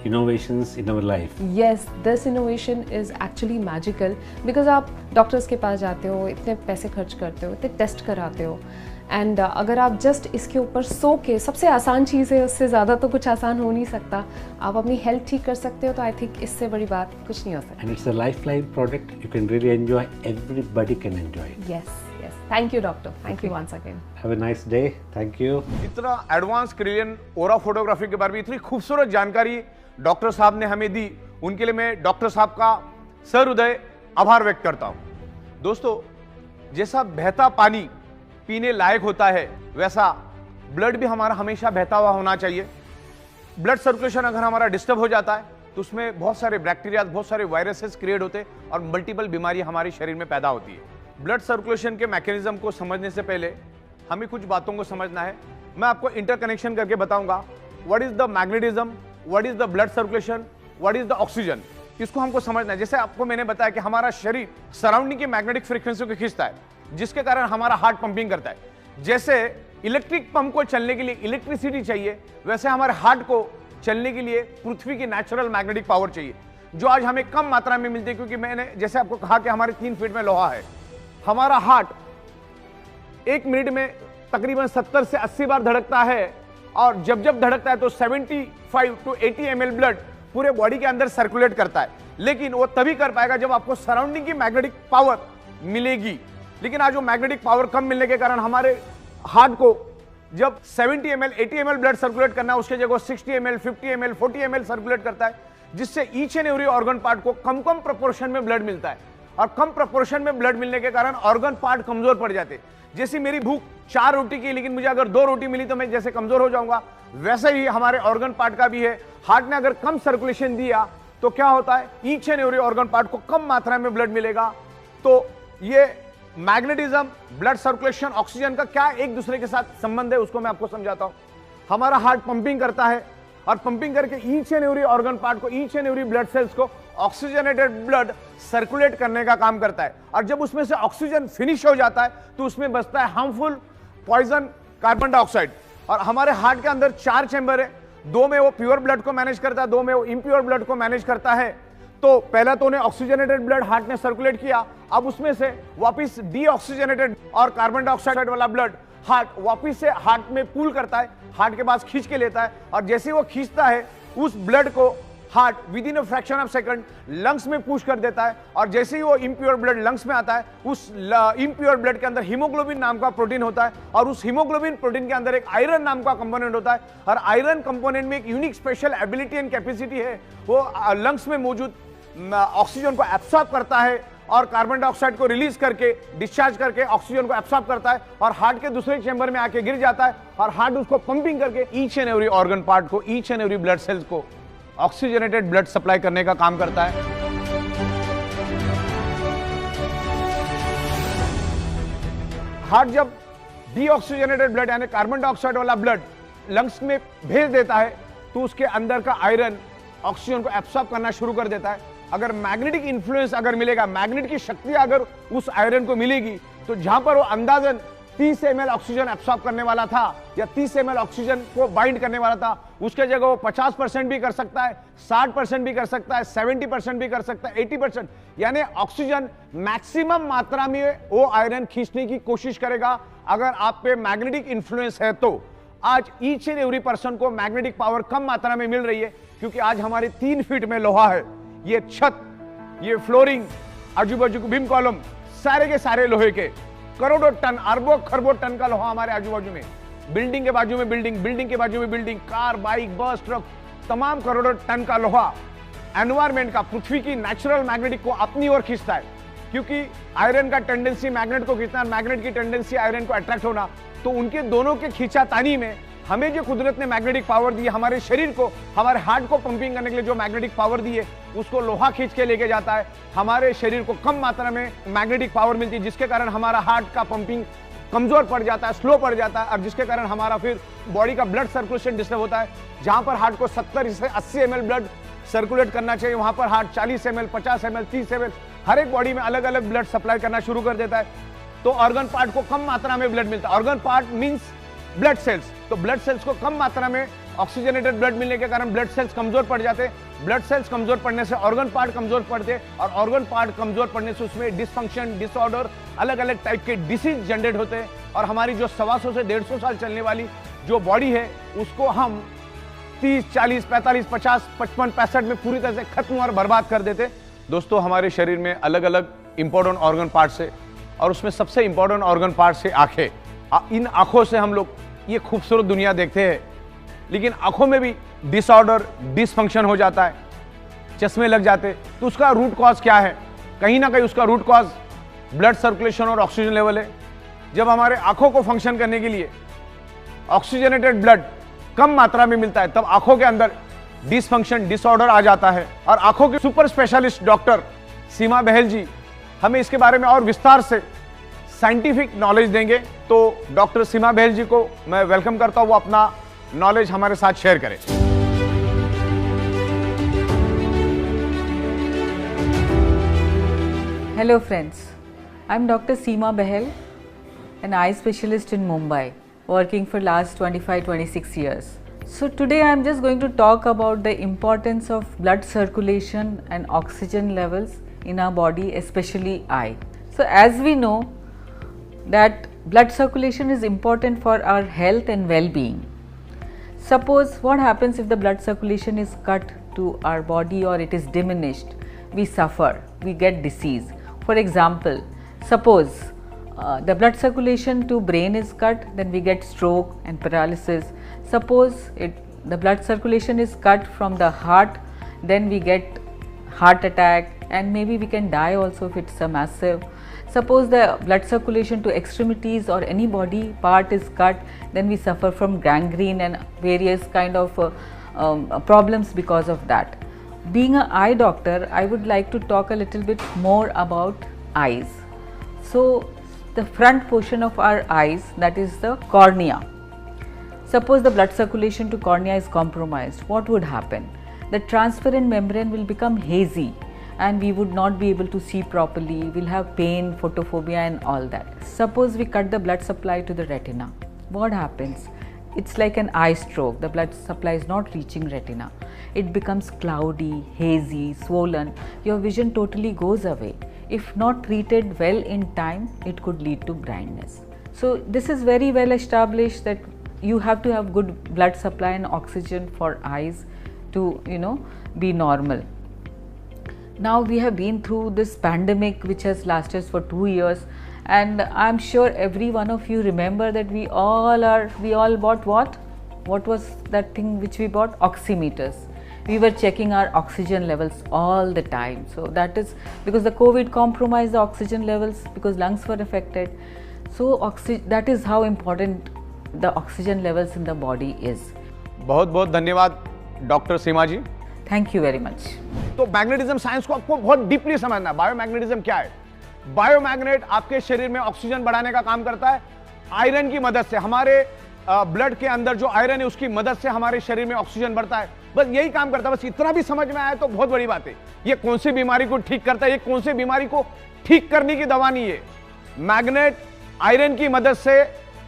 innovations in our life. Yes, this innovation is actually magical because आप doctors के पास जाते हो, इतने पैसे खर्च करते हो, इतने टेस्ट कराते हो, एंड अगर आप जस्ट इसके ऊपर सो के, सबसे आसान चीज़ है, उससे ज़्यादा तो कुछ आसान हो नहीं सकता, आप अपनी हेल्थ ठीक कर सकते हो, तो आई थिंक इससे बड़ी बात कुछ नहीं हो सकती. And it's a lifeline product. You can really enjoy. Everybody can enjoy it. Yes, yes. Thank you, doctor. Thank you once again. Have a nice day. Thank you. इतना एडवांस क्रिलियन ओरा photography के बारे में इतनी खूबसूरत जानकारी doctor साहब ने हमें दी, उनके लिए मैं डॉक्टर साहब का सहृदय आभार व्यक्त करता हूं. दोस्तों, जैसा बहता पानी पीने लायक होता है, वैसा ब्लड भी हमारा हमेशा बहता हुआ होना चाहिए. ब्लड सर्कुलेशन अगर हमारा डिस्टर्ब हो जाता है तो उसमें बहुत सारे बैक्टीरिया, बहुत सारे वायरसेस क्रिएट होते हैं और मल्टीपल बीमारी हमारे शरीर में पैदा होती है. ब्लड सर्कुलेशन के मैकेनिज्म को समझने से पहले हमें कुछ बातों को समझना है. मैं आपको इंटरकनेक्शन करके बताऊंगा. What is the magnetism, what is the blood circulation, what is the oxygen. इसको हमको समझना है. जैसे आपको मैंने बताया कि हमारा शरीर सराउंडिंग की मैग्नेटिक फ्रीक्वेंसी को खींचता है, जिसके कारण हमारा हार्ट पंपिंग करता है. जैसे इलेक्ट्रिक पंप को चलने के लिए इलेक्ट्रिसिटी चाहिए, वैसे हमारे हार्ट को चलने के लिए पृथ्वी की नेचुरल मैग्नेटिक पावर चाहिए, जो आज हमें कम मात्रा में मिलती है. क्योंकि मैंने जैसे आपको कहा कि हमारे 3 फीट में लोहा है. हमारा हार्ट 1 मिनट में तकरीबन 70 से 80 बार धड़कता है, और जब जब धड़कता है तो 75 to 80 ml ब्लड पूरे बॉडी के अंदर सर्कुलेट करता है. लेकिन वो तभी कर पाएगा जब आपको सराउंडिंग की मैग्नेटिक पावर मिलेगी. लेकिन आज वो मैग्नेटिक पावर कम मिलने के कारण हमारे हार्ट को जब 70 ml 80 ml ब्लड सर्कुलेट करना है, उसके जगह 60 ml 50 ml 40 ml सर्कुलेट करता है, जिससे each and every organ part को कम कम प्रोपोर्शन में ब्लड मिलता है. और कम प्रोपोर्शन में ब्लड मिलने के कारण ऑर्गन पार्ट कमजोर पड़ जाते हैं. जैसी मेरी भूख 4 रोटी की, लेकिन मुझे अगर 2 रोटी मिली तो मैं जैसे कमजोर हो जाऊंगा, वैसे ही हमारे ऑर्गन पार्ट का भी है. हार्ट ने अगर कम सर्कुलेशन दिया तो क्या होता है, each and every organ part को कम मात्रा में ब्लड मिलेगा. तो ये मैग्नेटिज्म, ब्लड सर्कुलेशन, ऑक्सीजन का क्या एक दूसरे के साथ संबंध है, उसको मैं आपको समझाता हूं. हमारा हार्ट पंपिंग करता है, और पंपिंग करके each and every organ part को, each and every blood cells को ऑक्सीजनेटेड ब्लड सर्कुलेट करने का काम करता है. और जब उसमें से ऑक्सीजन फिनिश हो जाता है तो उसमें बचता है हार्मफुल पॉइजन कार्बन डाइऑक्साइड. और हमारे हार्ट के अंदर 4 चैम्बर है. 2 में वो प्योर ब्लड को मैनेज करता है, 2 में वो इम्प्योर ब्लड को मैनेज करता है. तो पहला तो उन्हें ऑक्सीजनेटेड ब्लड हार्ट ने सर्कुलेट किया, अब उसमें से वापस डीऑक्सीजनेटेड और कार्बन डाइऑक्साइड वाला ब्लड हार्ट वापिस से हार्ट में पुल करता है, हार्ट के पास खींच के लेता है, और जैसे वो खींचता है उस ब्लड को heart with in a fraction of second lungs में पुश कर देता है, और जैसे ही वो इम्प्योर ब्लड लंग्स में आता है, उस इम्प्योर ब्लड के अंदर हीमोग्लोबिन नाम का प्रोटीन होता है, और उस हीमोग्लोबिन प्रोटीन के अंदर एक आयरन नाम का कंपोनेंट होता है, और आयरन कंपोनेंट में एक unique special ability and capacity है, वो लंग्स में मौजूद ऑक्सीजन को एब्सॉर्ब करता है और कार्बन डाइऑक्साइड को रिलीज करके डिस्चार्ज करके ऑक्सीजन को एब्सॉर्ब करता है, और हार्ट के दूसरे चैम्बर में आके गिर जाता है, और हार्ट उसको पंपिंग करके each and every organ part को, each and every blood cells को ऑक्सीजनेटेड ब्लड सप्लाई करने का काम करता है। हार्ट जब डीऑक्सीजनेटेड ब्लड यानी कार्बन डाइऑक्साइड वाला ब्लड लंग्स में भेज देता है, तो उसके अंदर का आयरन ऑक्सीजन को एब्सॉर्ब करना शुरू कर देता है। अगर मैग्नेटिक इन्फ्लुएंस अगर मिलेगा, मैग्नेट की शक्ति अगर उस आयरन को मिलेगी, तो जहां पर वो अंदाजन 30 ml ऑक्सीजन एब्सॉर्ब करने वाला था या 30 ml ऑक्सीजन को बाइंड करने वाला था, उसके जगह वो 50% भी कर सकता है, 60% भी कर सकता है, 70% भी कर सकता है, 80%, यानी ऑक्सीजन मैक्सिमम मात्रा में वो आयरन खींचने की कोशिश करेगा अगर आप पे मैग्नेटिक इन्फ्लुएंस है तो। आज ईच एंड एवरी पर्सन को मैग्नेटिक पावर कम मात्रा में मिल रही है, क्योंकि आज हमारे 3 फीट में लोहा है, ये छत, ये फ्लोरिंग, आजू बाजू बीम कॉलम, सारे के सारे लोहे के, करोड़ों टन, अरबों खरबों टन का लोहा हमारे आजू बाजू में, बिल्डिंग के बाजू में बिल्डिंग, बिल्डिंग के बाजू में बिल्डिंग, कार, बाइक, बस, ट्रक, तमाम करोड़ों टन का लोहा एनवायरमेंट का, पृथ्वी की नेचुरल मैग्नेटिक को अपनी ओर खींचता है, क्योंकि आयरन का टेंडेंसी मैग्नेट को खींचना, मैग्नेट की टेंडेंसी आयरन को अट्रैक्ट होना, तो उनके दोनों के खींचातानी में हमें जो कुदरत ने मैग्नेटिक पावर दी है, हमारे शरीर को, हमारे हार्ट को पंपिंग करने के लिए जो मैग्नेटिक पावर दी है, उसको लोहा खींच के लेके जाता है। हमारे शरीर को कम मात्रा में मैग्नेटिक पावर मिलती है, जिसके कारण हमारा हार्ट का पंपिंग कमजोर पड़ जाता है, स्लो पड़ जाता है, और जिसके कारण हमारा फिर बॉडी का ब्लड सर्कुलेशन डिस्टर्ब होता है। जहां पर हार्ट को 70 से 80 ml ब्लड सर्कुलेट करना चाहिए, वहां पर हार्ट 40 ml, 50 ml, 30 ml, हर एक बॉडी में अलग अलग ब्लड सप्लाई करना शुरू कर देता है, तो ऑर्गन पार्ट को कम मात्रा में ब्लड मिलता है। Organ part means blood cells, तो ब्लड सेल्स को कम मात्रा में ऑक्सीजनेटेड ब्लड मिलने के कारण ब्लड सेल्स कमजोर पड़ जाते हैं। ब्लड सेल्स कमजोर पड़ने से ऑर्गन पार्ट कमजोर पड़ते हैं, और ऑर्गन पार्ट कमजोर पड़ने से उसमें डिसफंक्शन, डिसऑर्डर, अलग अलग टाइप के डिसीज जनरेट होते हैं, और हमारी जो 125 से 150 साल चलने वाली जो बॉडी है, उसको हम 30, 40, 45, 50, 55, 65 में पूरी तरह से खत्म और बर्बाद कर देते। दोस्तों, हमारे शरीर में अलग अलग इंपॉर्टेंट ऑर्गन पार्ट्स है, और उसमें सबसे इंपॉर्टेंट ऑर्गन पार्ट्स है आंखें। इन आंखों से हम लोग ये खूबसूरत दुनिया देखते हैं, लेकिन आंखों में भी डिसऑर्डर, डिसफंक्शन हो जाता है, चश्मे लग जाते। तो उसका रूट कॉज क्या है? कहीं ना कहीं उसका रूट कॉज ब्लड सर्कुलेशन और ऑक्सीजन लेवल है। जब हमारे आंखों को फंक्शन करने के लिए ऑक्सीजनेटेड ब्लड कम मात्रा में मिलता है, तब आंखों के अंदर डिसफंक्शन, डिसऑर्डर आ जाता है। और आंखों के सुपर स्पेशलिस्ट डॉक्टर सीमा बहल जी हमें इसके बारे में और विस्तार से साइंटिफिक नॉलेज देंगे। तो डॉक्टर सीमा बहल जी को मैं वेलकम करता हूं, वो अपना नॉलेज हमारे साथ शेयर करें। Hello friends, I'm Dr. Seema Bahel, an eye specialist in Mumbai, working for last 25-26 years. So today I'm just going to talk about the importance of blood circulation and oxygen levels in our body, especially eye. So as we know that blood circulation is important for our health and well-being. Suppose what happens if the blood circulation is cut to our body or it is diminished, we suffer, we get disease. For example, suppose the blood circulation to brain is cut, then we get stroke and paralysis. Suppose the blood circulation is cut from the heart, then we get heart attack, and maybe we can die also if it's a massive. Suppose the blood circulation to extremities or any body part is cut, then we suffer from gangrene and various kind of problems because of that. Being an eye doctor, I would like to talk a little bit more about eyes. So the front portion of our eyes, that is the cornea. Suppose the blood circulation to cornea is compromised, what would happen? The transparent membrane will become hazy and we would not be able to see properly, we'll have pain, photophobia and all that. Suppose we cut the blood supply to the retina, what happens? It's like an eye stroke, the blood supply is not reaching retina. It becomes cloudy, hazy, swollen, your vision totally goes away. If not treated well in time, it could lead to blindness. So this is very well established that you have to have good blood supply and oxygen for eyes to, you know, be normal. Now we have been through this pandemic which has lasted for 2 years, and I'm sure every one of you remember that we all bought what was that thing which we bought? Oximeters. We were checking our oxygen levels all the time. So that is because the COVID compromised the oxygen levels because lungs were affected. So that is how important the oxygen levels in the body is. बहुत बहुत धन्यवाद doctor Seema ji. Thank you very much. तो magnetism science को आपको बहुत deeply समझना है। Biomagnetism क्या है? बायोमैग्नेट आपके शरीर में ऑक्सीजन बढ़ाने का काम करता है। आयरन की मदद से, हमारे ब्लड के अंदर जो आयरन है उसकी मदद से हमारे शरीर में ऑक्सीजन बढ़ता है। बस यही काम करता है। बस इतना भी समझ में आया तो बहुत बड़ी बात है। ये कौन सी बीमारी को ठीक करता है, ये कौन सी बीमारी को ठीक करने की दवा नहीं है। मैग्नेट आयरन की मदद से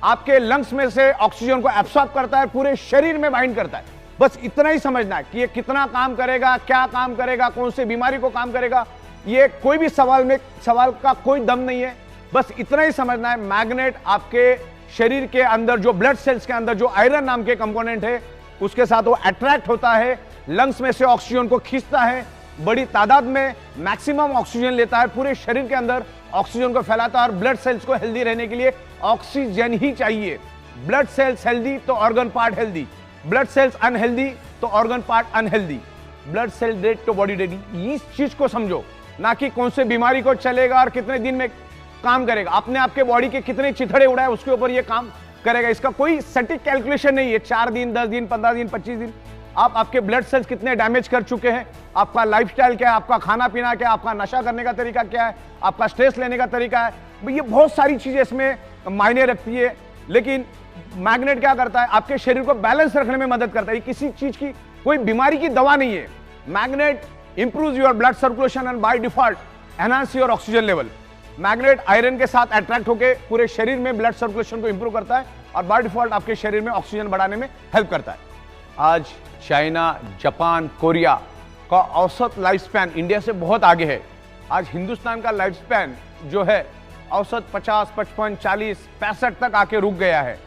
आपके लंग्स में से ऑक्सीजन को एब्सॉर्ब करता है, पूरे शरीर में बाइंड करता है। बस इतना ही समझना है कि ये कितना काम करेगा, क्या काम करेगा, कौन सी बीमारी को काम करेगा, ये कोई भी सवाल का कोई दम नहीं है। बस इतना ही समझना है, मैग्नेट आपके शरीर के अंदर जो ब्लड सेल्स के अंदर जो आयरन नाम के कंपोनेंट है उसके साथ वो अट्रैक्ट होता है, लंग्स में से ऑक्सीजन को खींचता है, बड़ी तादाद में मैक्सिमम ऑक्सीजन लेता है, पूरे शरीर के अंदर ऑक्सीजन को फैलाता है। और ब्लड सेल्स को हेल्दी रहने के लिए ऑक्सीजन ही चाहिए। ब्लड सेल्स हेल्दी तो organ part healthy, blood cells unhealthy तो organ part unhealthy. Blood cell dead तो बॉडी डेड। इस चीज को समझो, ना कि कौन से बीमारी को चलेगा और कितने दिन में काम करेगा। आपने आपके बॉडी के कितने चिथड़े उड़ाए उसके ऊपर ये काम करेगा। इसका कोई सटीक कैलकुलेशन नहीं है। 4 दिन, 10 दिन, 15 दिन, 25 दिन। आप आपके ब्लड सेल्स कितने डैमेज कर चुके हैं, आपका लाइफस्टाइल क्या है, आपका खाना पीना क्या है, आपका नशा करने का तरीका क्या है, आपका स्ट्रेस लेने का तरीका है, ये बहुत सारी चीजें इसमें मायने रखती है। लेकिन मैग्नेट क्या करता है, आपके शरीर को बैलेंस रखने में मदद करता है। किसी चीज की, कोई बीमारी की दवा नहीं है। Magnet improves your blood circulation and by default enhance your oxygen level. Magnet iron के साथ अट्रैक्ट होकर पूरे शरीर में ब्लड सर्कुलेशन को इंप्रूव करता है और बाय डिफॉल्ट आपके शरीर में ऑक्सीजन बढ़ाने में हेल्प करता है। आज चाइना, जापान, कोरिया का औसत लाइफ स्पैन इंडिया से बहुत आगे है। आज हिंदुस्तान का लाइफ स्पैन जो है औसत 50, 55, 40, 65 तक आके रुक गया है।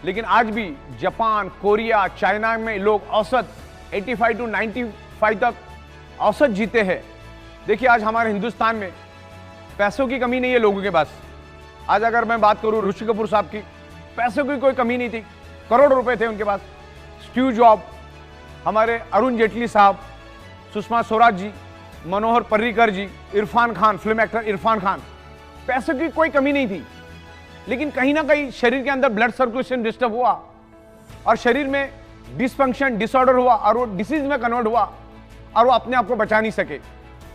लेकिन आज भी जापान, कोरिया, चाइना में लोग औसत 85 to 95 तक औसत जीते हैं। देखिए आज हमारे हिंदुस्तान में पैसों की कमी नहीं है लोगों के पास। आज अगर मैं बात करूं ऋषि कपूर साहब की, पैसों की कोई कमी नहीं थी, करोड़ों रुपए थे उनके पास। स्टीव जॉब, हमारे अरुण जेटली साहब, सुषमा स्वराज जी, मनोहर पर्रिकर जी, इरफान खान, फिल्म एक्टर इरफान खान, पैसों की कोई कमी नहीं थी। लेकिन कहीं ना कहीं शरीर के अंदर ब्लड सर्कुलेशन डिस्टर्ब हुआ और शरीर में डिसफंक्शन, डिसऑर्डर हुआ और वो डिसीज में कन्वर्ट हुआ और वो अपने आप को बचा नहीं सके।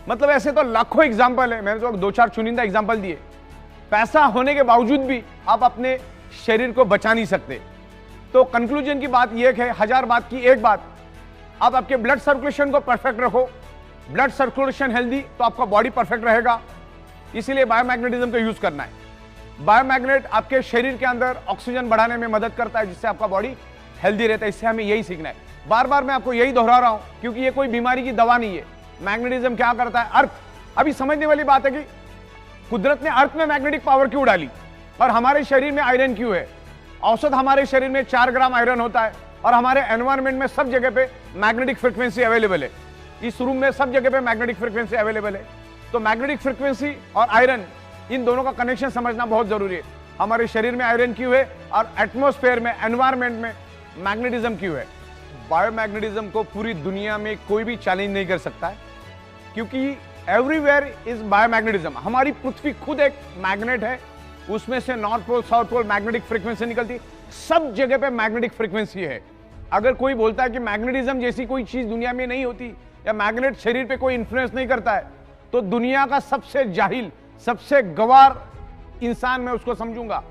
मतलब ऐसे तो लाखों एग्जाम्पल है, मैंने तो 2-4 चुनिंदा एग्जाम्पल दिए। पैसा होने के बावजूद भी आप अपने शरीर को बचा नहीं सकते। तो कंक्लूजन की बात यह है, 1000 बात की एक बात, आप आपके ब्लड सर्कुलेशन को परफेक्ट रखो। ब्लड सर्कुलेशन हेल्दी तो आपका बॉडी परफेक्ट रहेगा। इसीलिए बायोमैग्नेटिज्म का यूज करना है। बायोमैग्नेट आपके शरीर के अंदर ऑक्सीजन बढ़ाने में मदद करता है, जिससे आपका बॉडी हेल्दी रहता है। इससे हमें यही सीखना है। बार बार मैं आपको यही दोहरा रहा हूं क्योंकि ये कोई बीमारी की दवा नहीं है। मैग्नेटिज्म क्या करता है, अर्थ, अभी समझने वाली बात है कि कुदरत ने अर्थ में मैग्नेटिक पावर क्यों डाली और हमारे शरीर में आयरन क्यों है। औसत हमारे शरीर में 4 ग्राम आयरन होता है और हमारे एनवायरमेंट में सब जगह पे मैग्नेटिक फ्रीक्वेंसी अवेलेबल है। इस रूम में सब जगह पे मैग्नेटिक फ्रीक्वेंसी अवेलेबल है। तो मैग्नेटिक फ्रीक्वेंसी और आयरन, इन दोनों का कनेक्शन समझना बहुत जरूरी है। हमारे शरीर में आयरन क्यों है और एटमॉस्फेयर में, एनवायरमेंट में मैग्नेटिज्म क्यों है। बायोमैग्नेटिज्म को पूरी दुनिया में कोई भी चैलेंज नहीं कर सकता है क्योंकि एवरीवेयर इज बायोमैग्नेटिज्म। हमारी पृथ्वी खुद एक मैग्नेट है, उसमें से north pole, south pole magnetic frequency निकलती, सब जगह पे मैग्नेटिक फ्रीक्वेंसी है। अगर कोई बोलता है कि मैग्नेटिज्म जैसी कोई चीज दुनिया में नहीं होती या मैग्नेट शरीर पे कोई इन्फ्लुएंस नहीं करता है, तो दुनिया का सबसे जाहिल, सबसे गवार इंसान मैं उसको समझूंगा।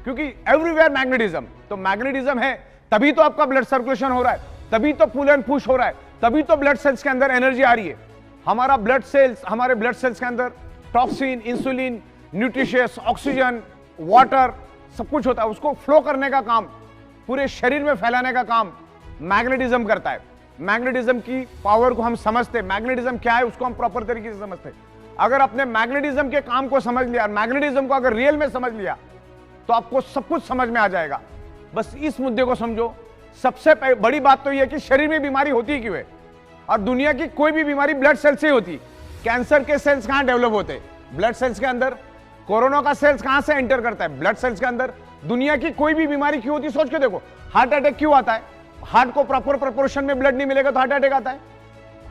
क्योंकि एवरीवेयर मैग्नेटिज्म, तो मैग्नेटिज्म है तभी तो आपका ब्लड सर्कुलेशन हो रहा है, तभी तो पुल एंड पुश हो रहा है, तभी तो ब्लड सेल्स के अंदर एनर्जी आ रही है। हमारे ब्लड सेल्स के अंदर toxin, insulin, nutritious, oxygen, water सब कुछ होता है। उसको फ्लो करने का काम, पूरे शरीर में फैलाने का काम मैग्नेटिज्म करता है। मैग्नेटिज्म की पावर को हम समझते, मैग्नेटिज्म क्या है उसको हम प्रॉपर तरीके से समझते। अगर अपने मैग्नेटिज्म के काम को समझ लिया, मैग्नेटिज्म को अगर रियल में समझ लिया, तो आपको सब कुछ समझ में आ जाएगा। बस इस मुद्दे को समझो। सबसे बड़ी बात तो यह है कि शरीर में बीमारी होती क्यों है, और दुनिया की कोई भी बीमारी ब्लड सेल से होती। कैंसर के सेल्स कहां डेवलप होते? ब्लड सेल्स के अंदर। कोरोना का सेल्स कहां से एंटर करता है? ब्लड सेल्स के अंदर। दुनिया की कोई भी बीमारी क्यों होती, सोच के देखो। हार्ट अटैक क्यों आता है? हार्ट को प्रॉपर प्रोपोर्शन में ब्लड नहीं मिलेगा तो हार्ट अटैक आता है।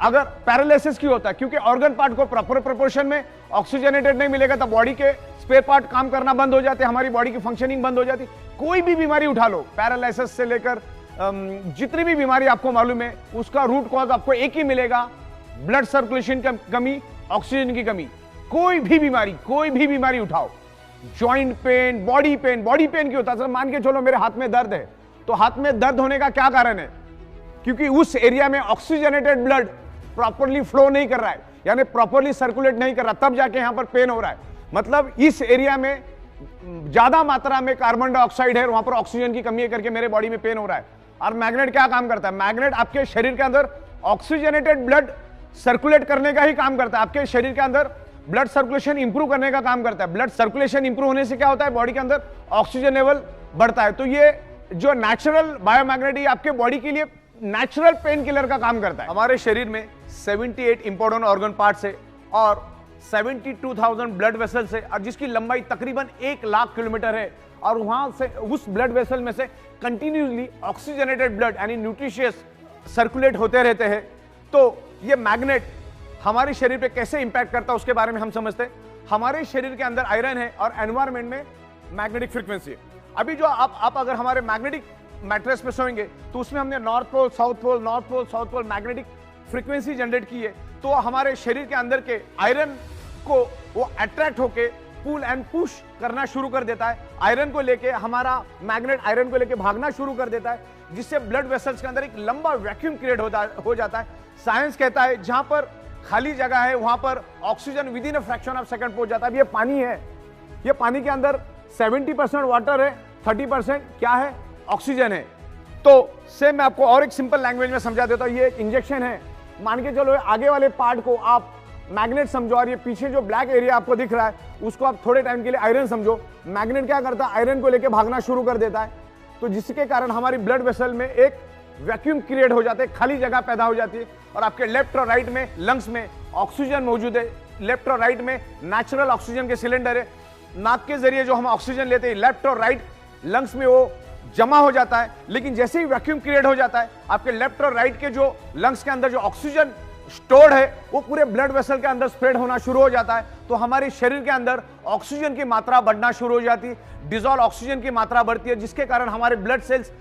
अगर पैरालिसिस क्यों होता है? क्योंकि ऑर्गन पार्ट को प्रॉपर प्रोपोर्शन में ऑक्सीजनेटेड नहीं मिलेगा तो बॉडी के स्पेयर पार्ट काम करना बंद हो जाते हैं, हमारी बॉडी की फंक्शनिंग बंद हो जाती। कोई भी बीमारी उठा लो, पैरालिसिस से लेकर जितनी भी बीमारी आपको मालूम है, उसका रूट कॉज आपको एक ही मिलेगा, ब्लड सर्कुलेशन की कमी, ऑक्सीजन की कमी। कोई भी बीमारी उठाओ, जॉइंट पेन, बॉडी पेन क्यों होता है? मान के चलो मेरे हाथ में दर्द है, तो हाथ में दर्द होने का क्या कारण है? क्योंकि उस एरिया में ऑक्सीजनेटेड ब्लड प्रॉपर्ली फ्लो नहीं कर रहा है, यानी प्रॉपर्ली सर्कुलेट नहीं कर रहा, तब जाके यहां पर पेन हो रहा है। मतलब इस एरिया में ज्यादा मात्रा में कार्बन डाइऑक्साइड है, वहां पर ऑक्सीजन की कमी है करके मेरे बॉडी में पेन हो रहा है। और मैग्नेट क्या काम करता है? मैग्नेट आपके शरीर के अंदर ऑक्सीजनेटेड ब्लड सर्कुलेट करने का ही काम करता है। आपके शरीर के अंदर ब्लड सर्कुलेशन इंप्रूव करने का काम करता है। ब्लड सर्कुलेशन इंप्रूव होने से क्या होता है? बॉडी के अंदर ऑक्सीजन लेवल बढ़ता है। तो ये जो नेचुरल बायोमैग्नेट आपके बॉडी के लिए नेचुरल पेन किलर का काम करता है। हमारे शरीर में 78 इंपॉर्टेंट ऑर्गन पार्ट्स है और 72,000 ब्लड वेसल्स है, और जिसकी लंबाई तकरीबन 1 लाख किलोमीटर है। और वहां से उस ब्लड वेसल में से कंटिन्यूसली ऑक्सीजनेटेड ब्लड यानी न्यूट्रिशियस सर्कुलेट होते रहते हैं। तो ये मैग्नेट हमारे शरीर पे कैसे इंपैक्ट करता है उसके बारे में हम समझते हैं। हमारे शरीर के अंदर आयरन है और एनवायरमेंट में मैग्नेटिक फ्रीक्वेंसी है। अभी जो आप अगर हमारे मैग्नेटिक मैट्रेस पे सोएंगे तो उसमें हमने north pole south pole magnetic frequency generate की है। तो हमारे शरीर के अंदर के आयरन को वो अट्रैक्ट होके पुल एंड पुश करना शुरू कर देता है। आयरन को लेके हमारा मैग्नेट आयरन को लेके भागना शुरू कर देता है, जिससे ब्लड वेसल्स के अंदर एक लंबा वैक्यूम क्रिएट हो जाता है। साइंस कहता है जहां पर खाली जगह है वहां पर oxygen with in a fraction of second पहुंच जाता है। अब ये पानी है, ये पानी के अंदर 70% वाटर है, 30% क्या है? ऑक्सीजन है। तो सेम मैं आपको और एक सिंपल लैंग्वेज में समझा देता हूं। ये एक इंजेक्शन है, मान के चलो आगे वाले पार्ट को आप मैग्नेट समझो और ये पीछे जो ब्लैक एरिया आपको दिख रहा है उसको आप थोड़े टाइम के लिए आयरन समझो। मैग्नेट क्या करता है? आयरन को लेके भागना शुरू कर देता है, तो जिसके कारण हमारी ब्लड वेसल में एक वैक्यूम क्रिएट हो जाते हैं, खाली जगह पैदा हो जाती है। और आपके लेफ्ट और राइट में लंग्स में ऑक्सीजन मौजूद है, लेफ्ट और राइट में नेचुरल ऑक्सीजन के सिलेंडर है। नाक के जरिए जो हम ऑक्सीजन लेते हैं लेफ्ट और राइट लंग्स में वो जमा हो जाता है, लेकिन जैसे ही वैक्यूम क्रिएट हो जाता है आपके लेफ्ट और राइट के जो लंग्स के अंदर जो ऑक्सीजन स्टोर्ड है वो पूरे ब्लड वेसल के अंदर स्प्रेड होना शुरू हो जाता है। तो हमारे शरीर के अंदर ऑक्सीजन की मात्रा बढ़ना शुरू हो जाती है, डिसॉल्व ऑक्सीजन की मात्रा बढ़ती है, जिसके कारण हमारे ब्लड सेल्स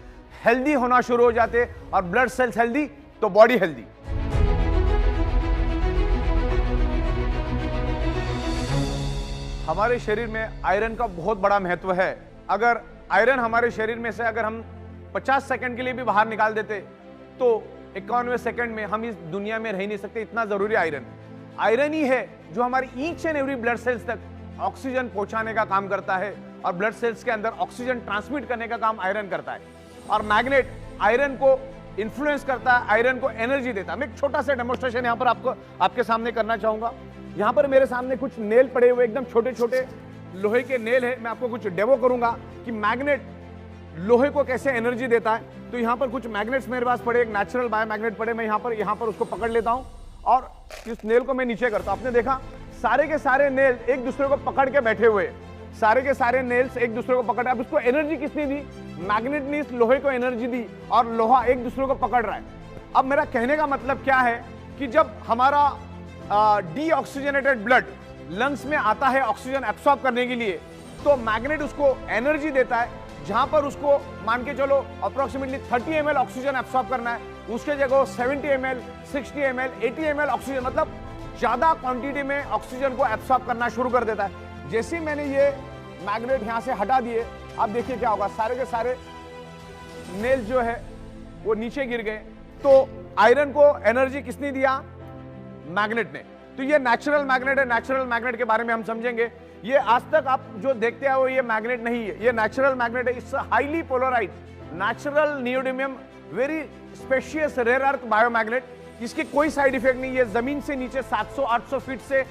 हेल्दी होना शुरू हो जाते हैं। और ब्लड सेल्स हेल्दी तो बॉडी हेल्दी। हमारे शरीर में आयरन का बहुत बड़ा महत्व है। अगर आयरन हमारे शरीर में से अगर हम 50 सेकंड के लिए भी बाहर निकाल देते तो 51वें सेकंड में हम इस दुनिया में रह नहीं सकते, इतना जरूरी आयरन। आयरन ही है जो हमारी each and every blood sales तक ऑक्सीजन पहुंचाने का काम करता है और ब्लड सेल्स के अंदर ऑक्सीजन ट्रांसमिट करने का काम आयरन करता है। और मैग्नेट आयरन को इन्फ्लुएंस करता है, आयरन को एनर्जी देता है। मैं एक छोटा सा डेमोन्स्ट्रेशन यहां पर आपके सामने करना चाहूंगा। यहां पर मेरे सामने कुछ नेल पड़े हुए, एकदम छोटे छोटे लोहे के नेल है। मैं आपको कुछ डेमो करूंगा कि मैग्नेट लोहे को कैसे एनर्जी देता है। तो यहां पर कुछ मैग्नेट्स मेरे पास पड़े, एक नेचुरल बायोमैग्नेट पड़े। मैं यहां पर उसको पकड़ लेता हूं और इस नेल को मैं नीचे करता हूं। आपने देखा सारे के सारे नेल एक दूसरे को पकड़ के बैठे हुए, सारे के सारे नेल्स एक दूसरे को पकड़। अब उसको एनर्जी किसने दी? मैग्नेट ने इस लोहे को एनर्जी दी और लोहा एक दूसरे को पकड़ रहा है। अब मेरा कहने का मतलब क्या है कि जब हमारा डीऑक्सीजनेटेड ब्लड लंग्स में आता है ऑक्सीजन एब्सॉर्ब करने के लिए, तो मैग्नेट उसको एनर्जी देता है। जहां पर उसको मान के चलो अप्रोक्सीमेटली 30 ml ऑक्सीजन एब्सॉर्ब करना है, उसके जगह 70 ml, 60 ml, 80 ml ऑक्सीजन, मतलब ज्यादा क्वांटिटी में ऑक्सीजन को एब्सॉर्ब करना शुरू कर देता है। जैसे ही मैंने ये मैग्नेट यहां से हटा दिए, अब देखिए क्या होगा, सारे के सारे नेल जो है वो नीचे गिर गए। तो आयरन को एनर्जी किसने दिया? मैग्नेट ने। तो ये नेचुरल मैग्नेट है। नेचुरल मैग्नेट के बारे में हम समझेंगे। ये आज तक आप जो देखते हैं वो ये मैग्नेट नहीं है, ये नेचुरल मैग्नेट है। It's highly polarise natural neodymium, very specious rare earth biomagnet. इसकी कोई साइड इफेक्ट नहीं है। जमीन से नीचे 700-800 फीट से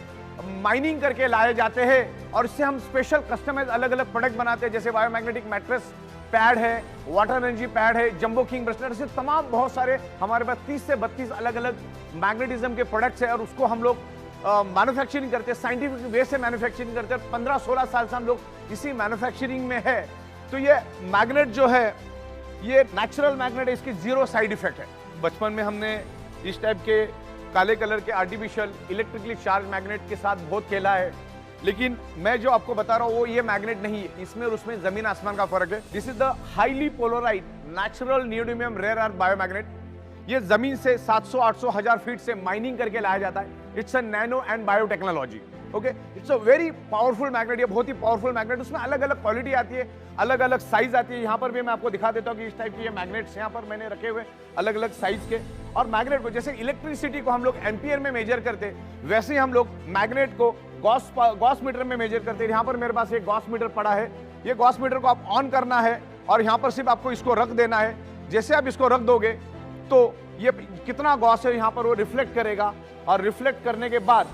माइनिंग करके लाए जाते हैं और इससे हम स्पेशल कस्टमाइज अलग अलग प्रोडक्ट बनाते हैं, जैसे बायोमैग्नेटिक मैट्रेस पैड है, वाटर एनर्जी पैड है, जंबो किंग ब्रेसलेट, ऐसे तमाम बहुत सारे हमारे पास 30 से 32 अलग अलग मैग्नेटिज्म के प्रोडक्ट्स है और उसको हम लोग मैन्युफैक्चरिंग करते हैं, साइंटिफिक वे से मैन्युफैक्चरिंग करते हैं। 15-16 साल से हम लोग इसी मैन्युफैक्चरिंग में है। तो ये मैग्नेट जो है ये नेचुरल मैग्नेट है, इसकी जीरो साइड इफेक्ट है। बचपन में हमने इस टाइप के काले कलर के आर्टिफिशियल इलेक्ट्रिकली चार्ज मैग्नेट के साथ बहुत खेला है, लेकिन मैं जो आपको बता रहा हूं वो ये मैग्नेट नहीं है, इसमें और उसमें जमीन आसमान का फर्क है। This is the highly polarised natural neodymium rare earth biomagnet. ये जमीन से 700, 800, 1000 फीट से माइनिंग करके लाया जाता है। It's a nano and biotechnology. Okay, it's a very powerful magnet. ये बहुत ही पावरफुल मैग्नेट, उसमें अलग अलग क्वालिटी आती है, अलग अलग साइज आती है। यहाँ पर भी मैं आपको दिखा देता हूँ कि इस टाइप के ये मैग्नेट्स यहाँ पर मैंने रखे हुए अलग अलग साइज के। और मैग्नेट को जैसे इलेक्ट्रिसिटी को हम लोग एम्पियर में मेजर करते, वैसे ही हम लोग मैग्नेट को गॉस मीटर में मेजर करते हैं। यहाँ पर मेरे पास एक गॉस मीटर पड़ा है, ये गॉस मीटर को आप ऑन करना है और यहाँ पर सिर्फ आपको इसको रख देना है। जैसे आप इसको रख दोगे तो ये कितना गॉस है यहाँ पर वो रिफ्लेक्ट करेगा, और रिफ्लेक्ट करने के बाद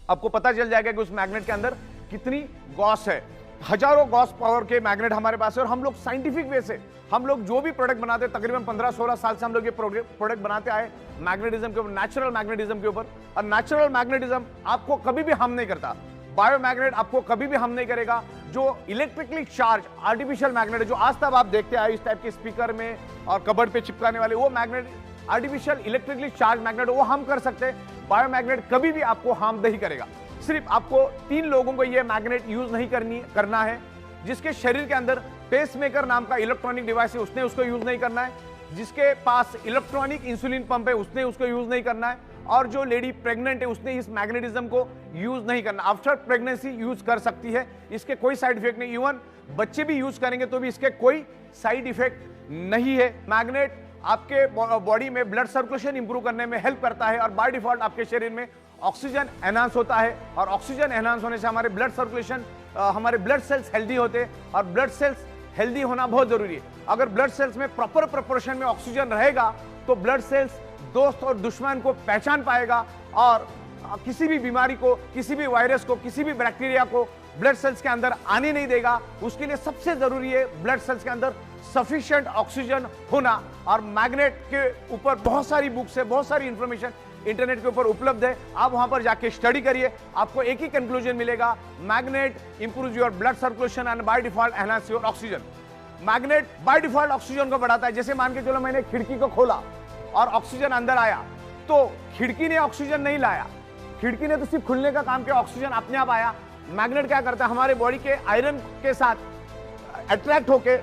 आपको पता चल जाएगा कि उस मैग्नेट के अंदर कितनी गॉस है। हजारों गॉस पावर के मैग्नेट हमारे पास है और हम लोग साइंटिफिक वे से हम लोग जो भी प्रोडक्ट बनाते हैं, तकरीबन 15-16 साल से हम लोग ये प्रोडक्ट बनाते आए मैग्नेटिज्म के ऊपर, नेचुरल मैग्नेटिज्म के ऊपर। और नेचुरल मैग्नेटिज्म आपको कभी भी हार्म नहीं करता, बायोमैग्नेट आपको कभी भी हार्म नहीं करेगा। जो इलेक्ट्रिकली चार्ज आर्टिफिशियल मैग्नेट है जो आज तक आप देखते आए इस टाइप के स्पीकर में और कबर्ड पे चिपकाने वाले, वो magnet artificial electrically charge magnet वो हम कर सकते हैं। बायोमैग्नेट कभी भी आपको हार्म नहीं करेगा। सिर्फ आपको 3 लोगों को ये मैग्नेट यूज नहीं करना है। जिसके शरीर के अंदर पेसमेकर नाम का इलेक्ट्रॉनिक डिवाइस है उसने उसको यूज नहीं करना है, जिसके पास इलेक्ट्रॉनिक इंसुलिन पंप है उसने उसको यूज नहीं करना है, और जो लेडी प्रेग्नेंट है उसने इस मैग्नेटिज्म को यूज नहीं करना। आफ्टर प्रेगनेंसी यूज कर सकती है, इसके कोई साइड इफेक्ट नहीं। इवन बच्चे भी यूज करेंगे तो भी इसके कोई साइड इफेक्ट नहीं है। मैग्नेट आपके बॉडी में ब्लड सर्कुलेशन इंप्रूव करने में हेल्प करता है और बाय डिफॉल्ट आपके शरीर में ऑक्सीजन एनहांस होता है, और ऑक्सीजन एनहांस होने से हमारे ब्लड सर्कुलेशन, हमारे ब्लड सेल्स हेल्दी होते हैं, और ब्लड सेल्स हेल्दी होना बहुत जरूरी है। अगर ब्लड सेल्स में प्रॉपर प्रोपोर्शन में ऑक्सीजन रहेगा तो ब्लड सेल्स दोस्त और दुश्मन को पहचान पाएगा और किसी भी बीमारी को, किसी भी वायरस को, किसी भी बैक्टीरिया को ब्लड सेल्स के अंदर आने नहीं देगा। उसके लिए सबसे जरूरी है ब्लड सेल्स के अंदर सफिशिएंट ऑक्सीजन होना। और मैग्नेट के ऊपर बहुत सारी बुक्स है, बहुत सारी इंफॉर्मेशन इंटरनेट के ऊपर उपलब्ध है, आप वहां पर जाके स्टडी करिए, आपको एक ही कंक्लूजन मिलेगा, magnet improves your blood circulation and by default enhance your oxygen. Magnet by default oxygen को बढ़ाता है। जैसे मान के चलो मैंने खिड़की को खोला और ऑक्सीजन अंदर आया, तो खिड़की ने ऑक्सीजन नहीं लाया, खिड़की ने तो सिर्फ खुलने का काम किया, ऑक्सीजन अपने आप आया। मैग्नेट क्या करता है, हमारे बॉडी के आयरन के साथ अट्रैक्ट होके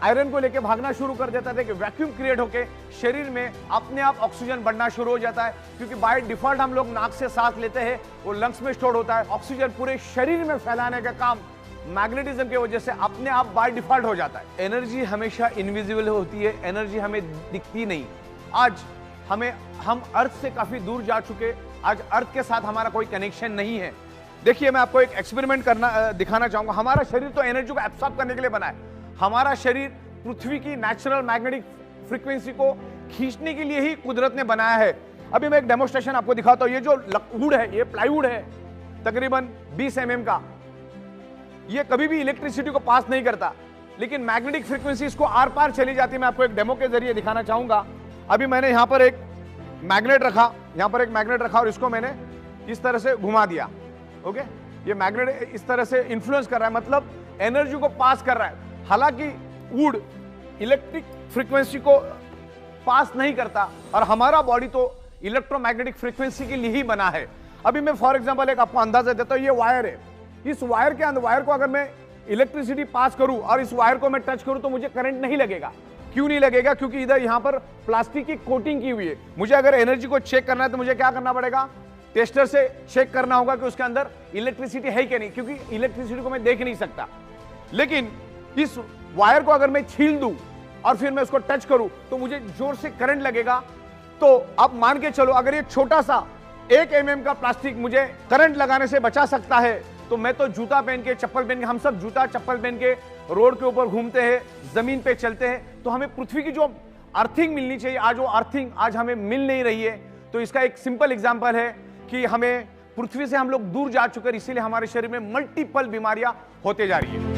आयरन को लेके भागना शुरू कर देता है कि वैक्यूम क्रिएट होके शरीर में अपने आप ऑक्सीजन बढ़ना शुरू हो जाता है। क्योंकि बाय डिफॉल्ट हम लोग नाक से सांस लेते हैं, वो लंग्स में स्टोर होता है। ऑक्सीजन पूरे शरीर में फैलाने का काम मैग्नेटिज्म की वजह से अपने आप बाय डिफॉल्ट हो जाता है। एनर्जी हमेशा इनविजिबल होती है, एनर्जी हमें दिखती नहीं। आज हम अर्थ से काफी दूर जा चुके, आज अर्थ के साथ हमारा कोई कनेक्शन नहीं है। देखिए मैं आपको एक एक्सपेरिमेंट दिखाना चाहूंगा। हमारा शरीर तो एनर्जी को एब्सॉर्ब करने के लिए बना है। हमारा शरीर पृथ्वी की नेचुरल मैग्नेटिक फ्रीक्वेंसी को खींचने के लिए ही कुदरत ने बनाया है। अभी मैं एक डेमोस्ट्रेशन आपको दिखाता हूं। ये जो वुड है, ये प्लाईवुड है, तकरीबन 20 mm का। ये कभी भी इलेक्ट्रिसिटी को पास नहीं करता, लेकिन मैग्नेटिक फ्रीक्वेंसी इसको आर पार चली जाती है। मैं आपको एक डेमो के जरिए दिखाना चाहूंगा। अभी मैंने यहां पर एक मैग्नेट रखा, यहां पर एक मैग्नेट रखा और इसको मैंने इस तरह से घुमा दिया। ओके, ये मैग्नेट इस तरह से इंफ्लुएंस कर रहा है, मतलब एनर्जी को पास कर रहा है। हालांकि वुड इलेक्ट्रिक फ्रीक्वेंसी को पास नहीं करता, और हमारा बॉडी तो इलेक्ट्रोमैग्नेटिक फ्रीक्वेंसी के लिए ही बना है। अभी मैं फॉर एग्जांपल एक आपको अंदाजा देता हूं। ये वायर है, इस वायर के अंदर, वायर को अगर मैं इलेक्ट्रिसिटी पास करूं और इस वायर को मैं टच करूं तो मुझे करंट नहीं लगेगा। क्यों नहीं लगेगा? क्योंकि इधर यहां पर प्लास्टिक की कोटिंग की हुई है। मुझे अगर एनर्जी को चेक करना है तो मुझे क्या करना पड़ेगा? टेस्टर से चेक करना होगा कि उसके अंदर इलेक्ट्रिसिटी है कि नहीं, क्योंकि इलेक्ट्रिसिटी को मैं देख नहीं सकता। लेकिन इस वायर को अगर मैं छील दूं और फिर मैं उसको टच करूं तो मुझे जोर से करंट लगेगा। तो अब मान के चलो, अगर ये छोटा सा 1 mm का प्लास्टिक मुझे करंट लगाने से बचा सकता है, तो मैं तो जूता पहन के, चप्पल पहन के, हम सब जूता चप्पल पहन के रोड के ऊपर घूमते हैं, जमीन पे चलते हैं, तो हमें पृथ्वी की जो अर्थिंग मिलनी चाहिए, आज वो अर्थिंग आज हमें मिल नहीं रही है। तो इसका एक सिंपल एग्जांपल है कि हमें पृथ्वी से हम लोग दूर जा चुके हैं, इसीलिए हमारे शरीर में मल्टीपल बीमारियां होते जा रही है।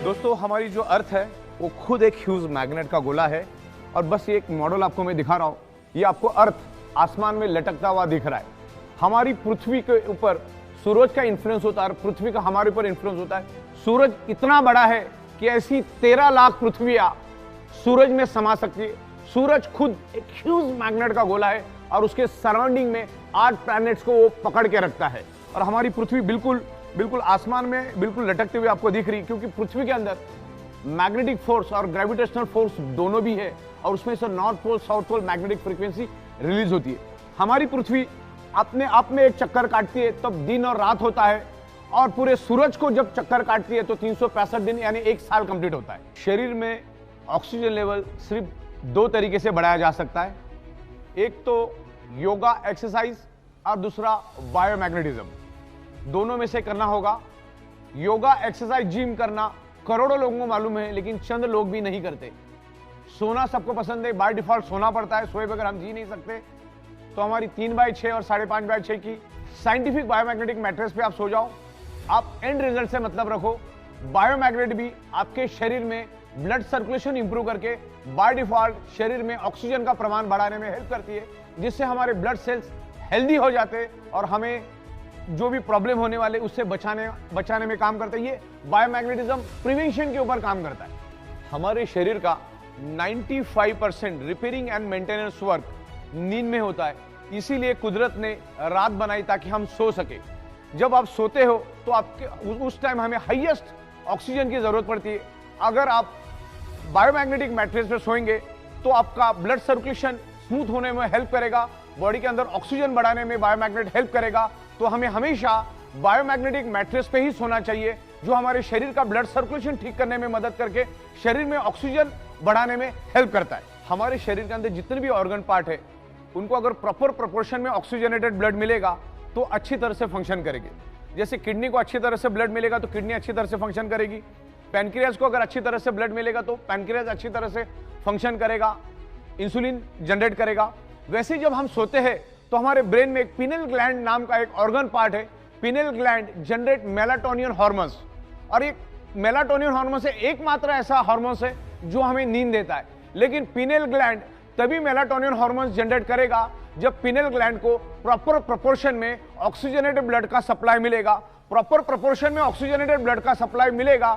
दोस्तों, हमारी जो अर्थ है वो खुद एक ह्यूज मैग्नेट का गोला है, और बस ये एक मॉडल आपको मैं दिखा रहा हूं। ये आपको अर्थ आसमान में लटकता हुआ दिख रहा है। हमारी पृथ्वी के ऊपर सूरज का इन्फ्लुएंस होता है और पृथ्वी का हमारे ऊपर इन्फ्लुएंस होता है। सूरज इतना बड़ा है कि ऐसी 13 लाख पृथ्वियां सूरज में समा सकती है। सूरज खुद एक ह्यूज मैग्नेट का गोला है और उसके सराउंडिंग में 8 प्लैनेट्स को वो पकड़ के रखता है, और हमारी पृथ्वी बिल्कुल आसमान में बिल्कुल लटकते हुए आपको दिख रही है, क्योंकि पृथ्वी के अंदर मैग्नेटिक फोर्स और ग्रेविटेशनल फोर्स दोनों भी है, और उसमें से north pole south pole magnetic frequency release होती है। हमारी पृथ्वी अपने आप में एक चक्कर काटती है तब दिन और रात होता है, और पूरे सूरज को जब चक्कर काटती है तो 365 दिन यानी 1 साल कंप्लीट होता है। शरीर में ऑक्सीजन लेवल सिर्फ 2 तरीके से बढ़ाया जा सकता है, एक तो योगा एक्सरसाइज और दूसरा बायोमैग्नेटिज्म। दोनों में से करना होगा। योगा एक्सरसाइज जिम करना करोड़ों लोगों को मालूम है, लेकिन चंद लोग भी नहीं करते। सोना सबको पसंद है, बाय डिफॉल्ट सोना पड़ता है, सोए बगैर हम जी नहीं सकते। तो हमारी 3/6 और 5.5/6 की साइंटिफिक बायोमैग्नेटिक मैट्रेस पे आप सो जाओ। आप एंड रिजल्ट से मतलब रखो। बायोमैग्नेट भी आपके शरीर में ब्लड सर्कुलेशन इंप्रूव करके बाय डिफॉल्ट शरीर में ऑक्सीजन का प्रमाण बढ़ाने में हेल्प करती है, जिससे हमारे ब्लड सेल्स हेल्दी हो जाते हैं और हमें जो भी प्रॉब्लम होने वाले उससे बचाने में काम करता है। ये बायोमैग्नेटिज्म प्रिवेंशन के ऊपर काम करता है। हमारे शरीर का 95% रिपेयरिंग एंड मेंटेनेंस वर्क नींद में होता है, इसीलिए कुदरत ने रात बनाई ताकि हम सो सके। जब आप सोते हो तो आपके उस टाइम हमें हाईएस्ट ऑक्सीजन की जरूरत पड़ती है। अगर आप बायोमैग्नेटिक मैट्रेस पे सोएंगे तो आपका ब्लड सर्कुलेशन स्मूथ होने में हेल्प करेगा, बॉडी के अंदर ऑक्सीजन बढ़ाने में बायोमैग्नेट हेल्प करेगा। तो हमें हमेशा बायोमैग्नेटिक मैट्रेस पे ही सोना चाहिए, जो हमारे शरीर का ब्लड सर्कुलेशन ठीक करने में मदद करके शरीर में ऑक्सीजन बढ़ाने में हेल्प करता है। हमारे शरीर के अंदर जितने भी ऑर्गन पार्ट है उनको अगर प्रॉपर प्रोपोर्शन में ऑक्सीजनेटेड ब्लड मिलेगा तो अच्छी तरह से फंक्शन करेंगे। जैसे किडनी को अच्छी तरह से ब्लड मिलेगा तो किडनी अच्छी तरह से फंक्शन करेगी। पैनक्रियाज को अगर अच्छी तरह से ब्लड मिलेगा तो पैनक्रियाज अच्छी तरह से फंक्शन करेगा, इंसुलिन जनरेट करेगा। वैसे जब हम सोते हैं तो हमारे ब्रेन में एक पिनेल ग्लैंड नाम का एक ऑर्गन पार्ट है। Penal gland generate melatonin hormones, और एक मेलाटोनिन हार्मोन्स एकमात्र ऐसा हार्मोन्स है जो हमें नींद देता है। लेकिन पिनेल ग्लैंड तभी मेलाटोनिन हार्मोन्स जनरेट करेगा जब पिनेल ग्लैंड को प्रॉपर प्रोपोर्शन में ऑक्सीजनेटेड ब्लड का सप्लाई मिलेगा। प्रॉपर प्रोपोर्शन में ऑक्सीजनेटेड ब्लड का सप्लाई मिलेगा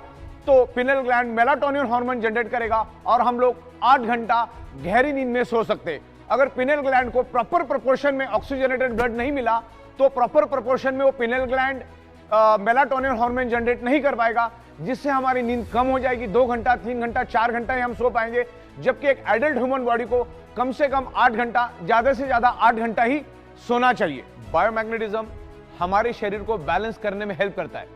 तो penal gland melatonin hormone generate करेगा और हम लोग 8 घंटा गहरी नींद में सो सकते हैं। अगर पिनेल ग्लैंड को प्रॉपर प्रोपोर्शन में ऑक्सीजनेटेड ब्लड नहीं मिला तो प्रॉपर प्रोपोर्शन में वो penal gland melatonin hormone generate नहीं कर पाएगा, जिससे हमारी नींद कम हो जाएगी। 2 घंटा, 3 घंटा, 4 घंटा ही हम सो पाएंगे, जबकि एक एडल्ट ह्यूमन बॉडी को कम से कम 8 घंटा, ज्यादा से ज्यादा 8 घंटा ही सोना चाहिए। बायोमैग्नेटिज्म हमारे शरीर को बैलेंस करने में हेल्प करता है।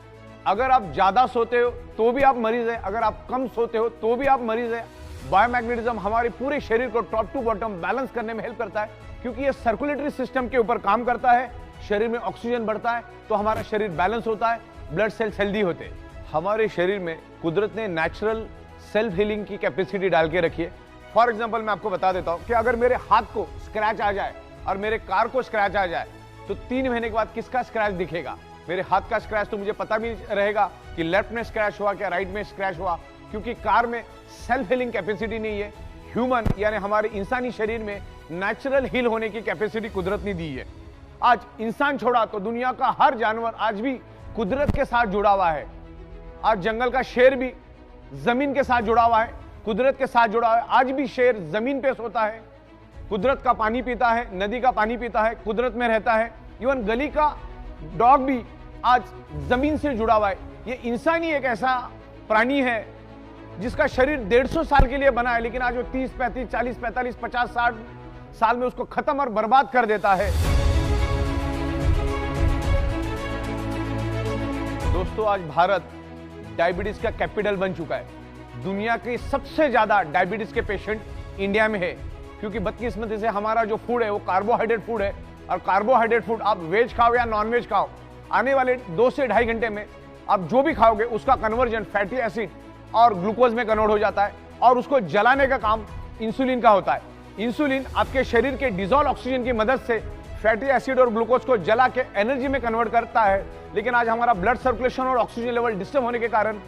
अगर आप ज्यादा सोते हो तो भी आप मरीज है, अगर आप कम सोते हो तो भी आप मरीज है। बायोमैग्नेटिज्म हमारे पूरे शरीर को टॉप टू बॉटम बैलेंस करने में हेल्प करता है, क्योंकि ये सर्कुलेटरी सिस्टम के ऊपर काम करता है। शरीर में ऑक्सीजन बढ़ता है तो हमारा शरीर बैलेंस होता है, ब्लड सेल्स हेल्दी होते हैं। हमारे शरीर में कुदरत ने नेचुरल सेल्फ हीलिंग की कैपेसिटी डाल के रखी है। फॉर एग्जाम्पल मैं आपको बता देता हूं कि अगर मेरे हाथ को स्क्रैच आ जाए और मेरे कार को स्क्रैच आ जाए तो 3 महीने के बाद किसका स्क्रैच दिखेगा? मेरे हाथ का स्क्रैच तो मुझे पता भी रहेगा कि लेफ्ट में स्क्रैच हुआ क्या राइट में स्क्रैच हुआ, क्योंकि कार में सेल्फ हीलिंग कैपेसिटी नहीं है। ह्यूमन यानी हमारे इंसानी शरीर में नेचुरल हील होने की कैपेसिटी कुदरत ने दी है। आज इंसान छोड़ा तो दुनिया का हर जानवर आज भी कुदरत के साथ जुड़ा हुआ है। आज जंगल का शेर भी जमीन के साथ जुड़ा हुआ है, कुदरत के साथ जुड़ा हुआ है। आज भी शेर जमीन पे सोता है, कुदरत का पानी पीता है, नदी का पानी पीता है, कुदरत में रहता है। इवन गली का डॉग भी आज जमीन से जुड़ा हुआ है। ये इंसान ही एक ऐसा प्राणी है जिसका शरीर 150 साल के लिए बना है, लेकिन आज वो 30, 35, 40, 45, 50, 60 साल में उसको खत्म और बर्बाद कर देता है। दोस्तों, आज भारत डायबिटीज का कैपिटल बन चुका है। दुनिया के सबसे ज्यादा डायबिटीज के पेशेंट इंडिया में है, क्योंकि बदकिस्मती से हमारा जो फूड है वो कार्बोहाइड्रेट फूड है, और कार्बोहाइड्रेट फूड आप वेज खाओ या नॉन वेज खाओ, आने वाले 2 से 2.5 घंटे में आप जो भी खाओगे उसका कन्वर्जन फैटी एसिड और ग्लूकोज में कन्वर्ट हो जाता है, और उसको जलाने का काम इंसुलिन का होता है। इंसुलिन आपके शरीर के डिसॉल्व ऑक्सीजन की मदद से फैटी एसिड और ग्लूकोज को जला के एनर्जी में कन्वर्ट करता है। लेकिन आज हमारा ब्लड सर्कुलेशन और ऑक्सीजन लेवल डिस्टर्ब होने के कारण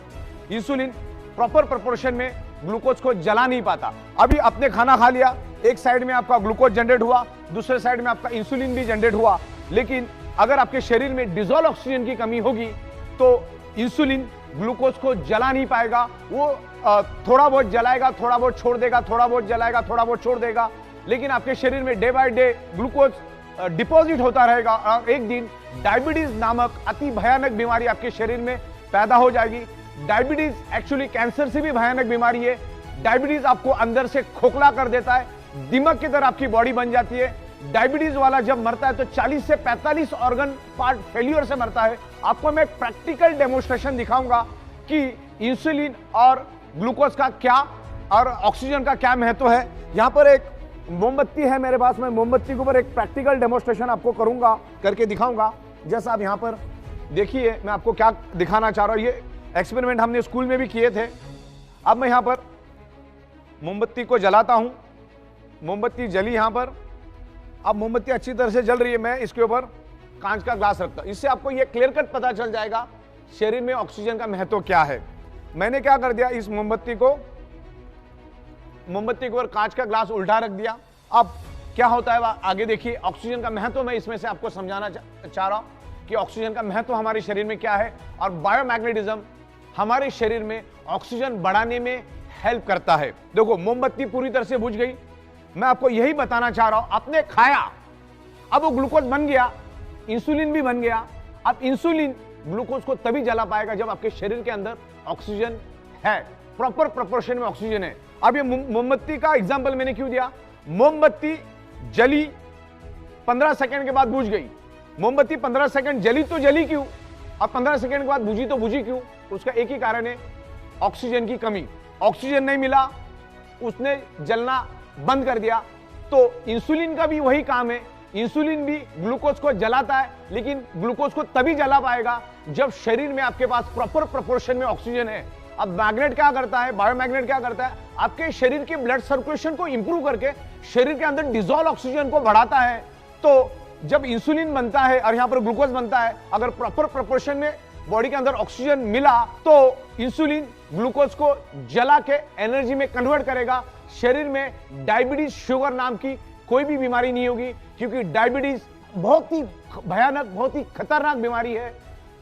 इंसुलिन प्रॉपर प्रोपोर्शन में ग्लूकोज को जला नहीं पाता। अभी आपने खाना खा लिया, एक साइड में आपका ग्लूकोज जनरेट हुआ, दूसरे साइड में आपका इंसुलिन भी जनरेट हुआ, लेकिन अगर आपके शरीर में डिसॉल्व ऑक्सीजन की कमी होगी तो इंसुलिन ग्लूकोज को जला नहीं पाएगा। वो थोड़ा बहुत जलाएगा, थोड़ा बहुत छोड़ देगा, थोड़ा बहुत जलाएगा, थोड़ा बहुत छोड़ देगा, लेकिन आपके शरीर में day by day glucose deposit होता रहेगा और एक दिन डायबिटीज नामक अति भयानक बीमारी आपके शरीर में पैदा हो जाएगी। डायबिटीज एक्चुअली कैंसर से भी भयानक बीमारी है। डायबिटीज आपको अंदर से खोखला कर देता है, दिमाग की तरह आपकी बॉडी बन जाती है। डायबिटीज वाला जब मरता है तो 40 से 45 ऑर्गन पार्ट फेल्यूर से मरता है। आपको मैं प्रैक्टिकल डेमोन्स्ट्रेशन दिखाऊंगा कि इंसुलिन और ग्लूकोज का क्या और ऑक्सीजन का क्या महत्व है। यहाँ पर एक मोमबत्ती है मेरे पास, मैं मोमबत्ती के ऊपर एक प्रैक्टिकल डेमोन्स्ट्रेशन आपको करूंगा, करके दिखाऊंगा। जैसा आप यहाँ पर देखिए, मैं आपको क्या दिखाना चाह रहा हूँ। ये एक्सपेरिमेंट हमने स्कूल में भी किए थे। अब मैं यहाँ पर मोमबत्ती को जलाता हूँ, मोमबत्ती जली यहाँ पर। अब मोमबत्ती अच्छी तरह से जल रही है, मैं इसके ऊपर कांच का ग्लास रखता हूँ। इससे आपको ये क्लियर कट पता चल जाएगा शरीर में ऑक्सीजन का महत्व क्या है। मैंने क्या कर दिया, इस मोमबत्ती के ऊपर कांच का ग्लास उल्टा रख दिया। अब क्या होता है आगे देखिए। ऑक्सीजन का महत्व मैं इसमें से आपको समझाना चाह रहा हूं कि ऑक्सीजन का महत्व हमारे शरीर में क्या है और बायोमैग्नेटिज्म हमारे शरीर में ऑक्सीजन बढ़ाने में हेल्प करता है। देखो, मोमबत्ती पूरी तरह से बुझ गई। मैं आपको यही बताना चाह रहा हूं, आपने खाया, अब वो ग्लूकोज बन गया, इंसुलिन भी बन गया। अब इंसुलिन ग्लूकोज को तभी जला पाएगा जब आपके शरीर के अंदर ऑक्सीजन है, प्रॉपर प्रोपोर्शन में ऑक्सीजन है। अब ये मोमबत्ती का एग्जांपल मैंने क्यों दिया, मोमबत्ती जली 15 सेकंड के बाद बुझ गई। मोमबत्ती 15 सेकंड जली तो जली क्यों, और 15 सेकंड के बाद बुझी तो बुझी क्यों? उसका एक ही कारण है, ऑक्सीजन की कमी। ऑक्सीजन नहीं मिला, उसने जलना बंद कर दिया। तो इंसुलिन का भी वही काम है, इंसुलिन भी ग्लूकोज को जलाता है, लेकिन ग्लूकोज को तभी जला पाएगा जब शरीर में आपके पास प्रॉपर प्रोपोर्शन में ऑक्सीजन है। अब मैग्नेट क्या करता है, बायोमैग्नेट क्या करता है, आपके शरीर के ब्लड सर्कुलेशन को इंप्रूव करके शरीर के अंदर डिसॉल्व ऑक्सीजन को बढ़ाता है। तो जब इंसुलिन बनता है और यहां पर ग्लूकोज बनता है, अगर प्रॉपर प्रोपोर्शन में बॉडी के अंदर ऑक्सीजन मिला तो इंसुलिन ग्लूकोज को जला के एनर्जी में कन्वर्ट करेगा। शरीर में डायबिटीज शुगर नाम की कोई भी बीमारी नहीं होगी, क्योंकि डायबिटीज बहुत ही भयानक, बहुत ही खतरनाक बीमारी है।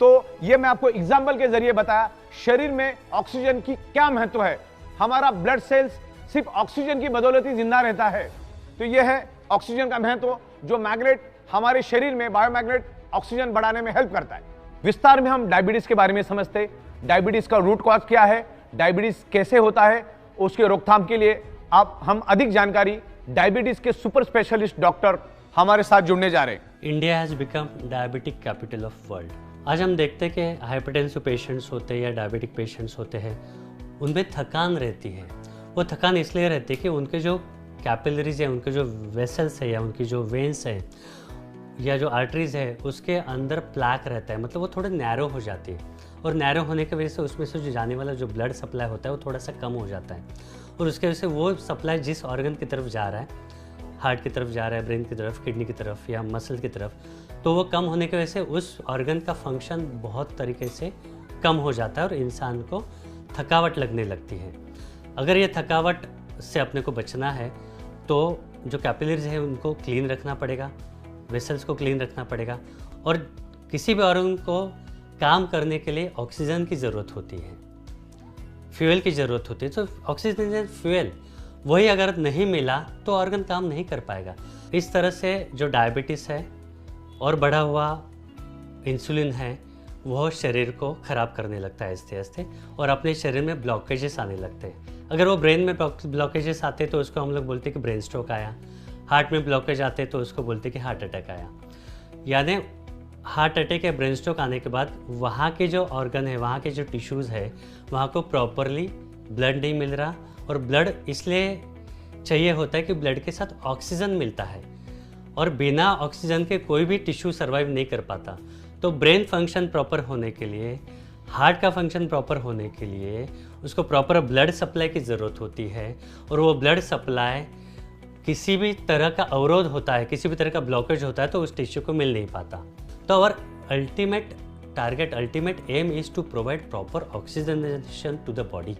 तो ये मैं आपको एग्जाम्पल के जरिए बताया शरीर में ऑक्सीजन की क्या महत्व है। हमारा ब्लड सेल्स सिर्फ ऑक्सीजन की बदौलत ही जिंदा रहता है। तो यह है ऑक्सीजन का महत्व, जो मैग्नेट हमारे शरीर में बायोमैग्नेट ऑक्सीजन बढ़ाने में हेल्प करता है। विस्तार में हम डायबिटीज के बारे में समझते। डायबिटीज का रूट कॉज क्या है, डायबिटीज कैसे होता है, उसके रोकथाम के लिए हम अधिक जानकारी डायबिटीज के सुपर स्पेशलिस्ट डॉक्टर हमारे साथ जुड़ने जा रहे हैं। India has become diabetic capital of world. आज हम देखते हैं कि हाइपरटेंसिव पेशेंट्स होते हैं या डायबिटिक पेशेंट्स होते हैं, उनमें थकान रहती है। वो थकान इसलिए रहती है कि उनके जो कैपिलरीज है, उनके जो वेसल्स है या उनकी जो वेंस है या जो आर्टरीज है, उसके अंदर प्लैक रहता है, मतलब वो थोड़े नैरो हो जाती है। और नैरो होने की वजह से उसमें से जो जाने वाला जो ब्लड सप्लाई होता है वो थोड़ा सा कम हो जाता है, और उसके वजह से वो सप्लाई जिस ऑर्गन की तरफ जा रहा है, हार्ट की तरफ जा रहा है, ब्रेन की तरफ, किडनी की तरफ या मसल की तरफ, तो वो कम होने की वजह से उस ऑर्गन का फंक्शन बहुत तरीके से कम हो जाता है और इंसान को थकावट लगने लगती है। अगर ये थकावट से अपने को बचना है तो जो कैपिलरीज है उनको क्लीन रखना पड़ेगा, वेसल्स को क्लीन रखना पड़ेगा, और किसी भी ऑर्गन को काम करने के लिए ऑक्सीजन की ज़रूरत होती है, फ्यूल की ज़रूरत होती है। तो ऑक्सीजन फ्यूल वही अगर नहीं मिला तो ऑर्गन काम नहीं कर पाएगा। इस तरह से जो डायबिटीज़ है और बढ़ा हुआ इंसुलिन है वह शरीर को ख़राब करने लगता है आहिस्ते आहिस्ते, और अपने शरीर में ब्लॉकेजेस आने लगते हैं। अगर वो ब्रेन में ब्लॉकेजेस आते तो उसको हम लोग बोलते हैं कि ब्रेन स्ट्रोक आया। हार्ट में ब्लॉकेज आते तो उसको बोलते हैं कि हार्ट अटैक आया। यानी हार्ट अटैक या ब्रेन स्ट्रोक आने के बाद वहाँ के जो ऑर्गन है, वहाँ के जो टिश्यूज़ है, वहाँ को प्रॉपरली ब्लड नहीं मिल रहा, और ब्लड इसलिए चाहिए होता है कि ब्लड के साथ ऑक्सीजन मिलता है, और बिना ऑक्सीजन के कोई भी टिश्यू सर्वाइव नहीं कर पाता। तो ब्रेन फंक्शन प्रॉपर होने के लिए, हार्ट का फंक्शन प्रॉपर होने के लिए उसको प्रॉपर ब्लड सप्लाई की ज़रूरत होती है, और वो ब्लड सप्लाई किसी भी तरह का अवरोध होता है, किसी भी तरह का ब्लॉकेज होता है तो उस टिश्यू को मिल नहीं पाता। तो our ultimate target, ultimate aim is to provide proper oxygenation to the body.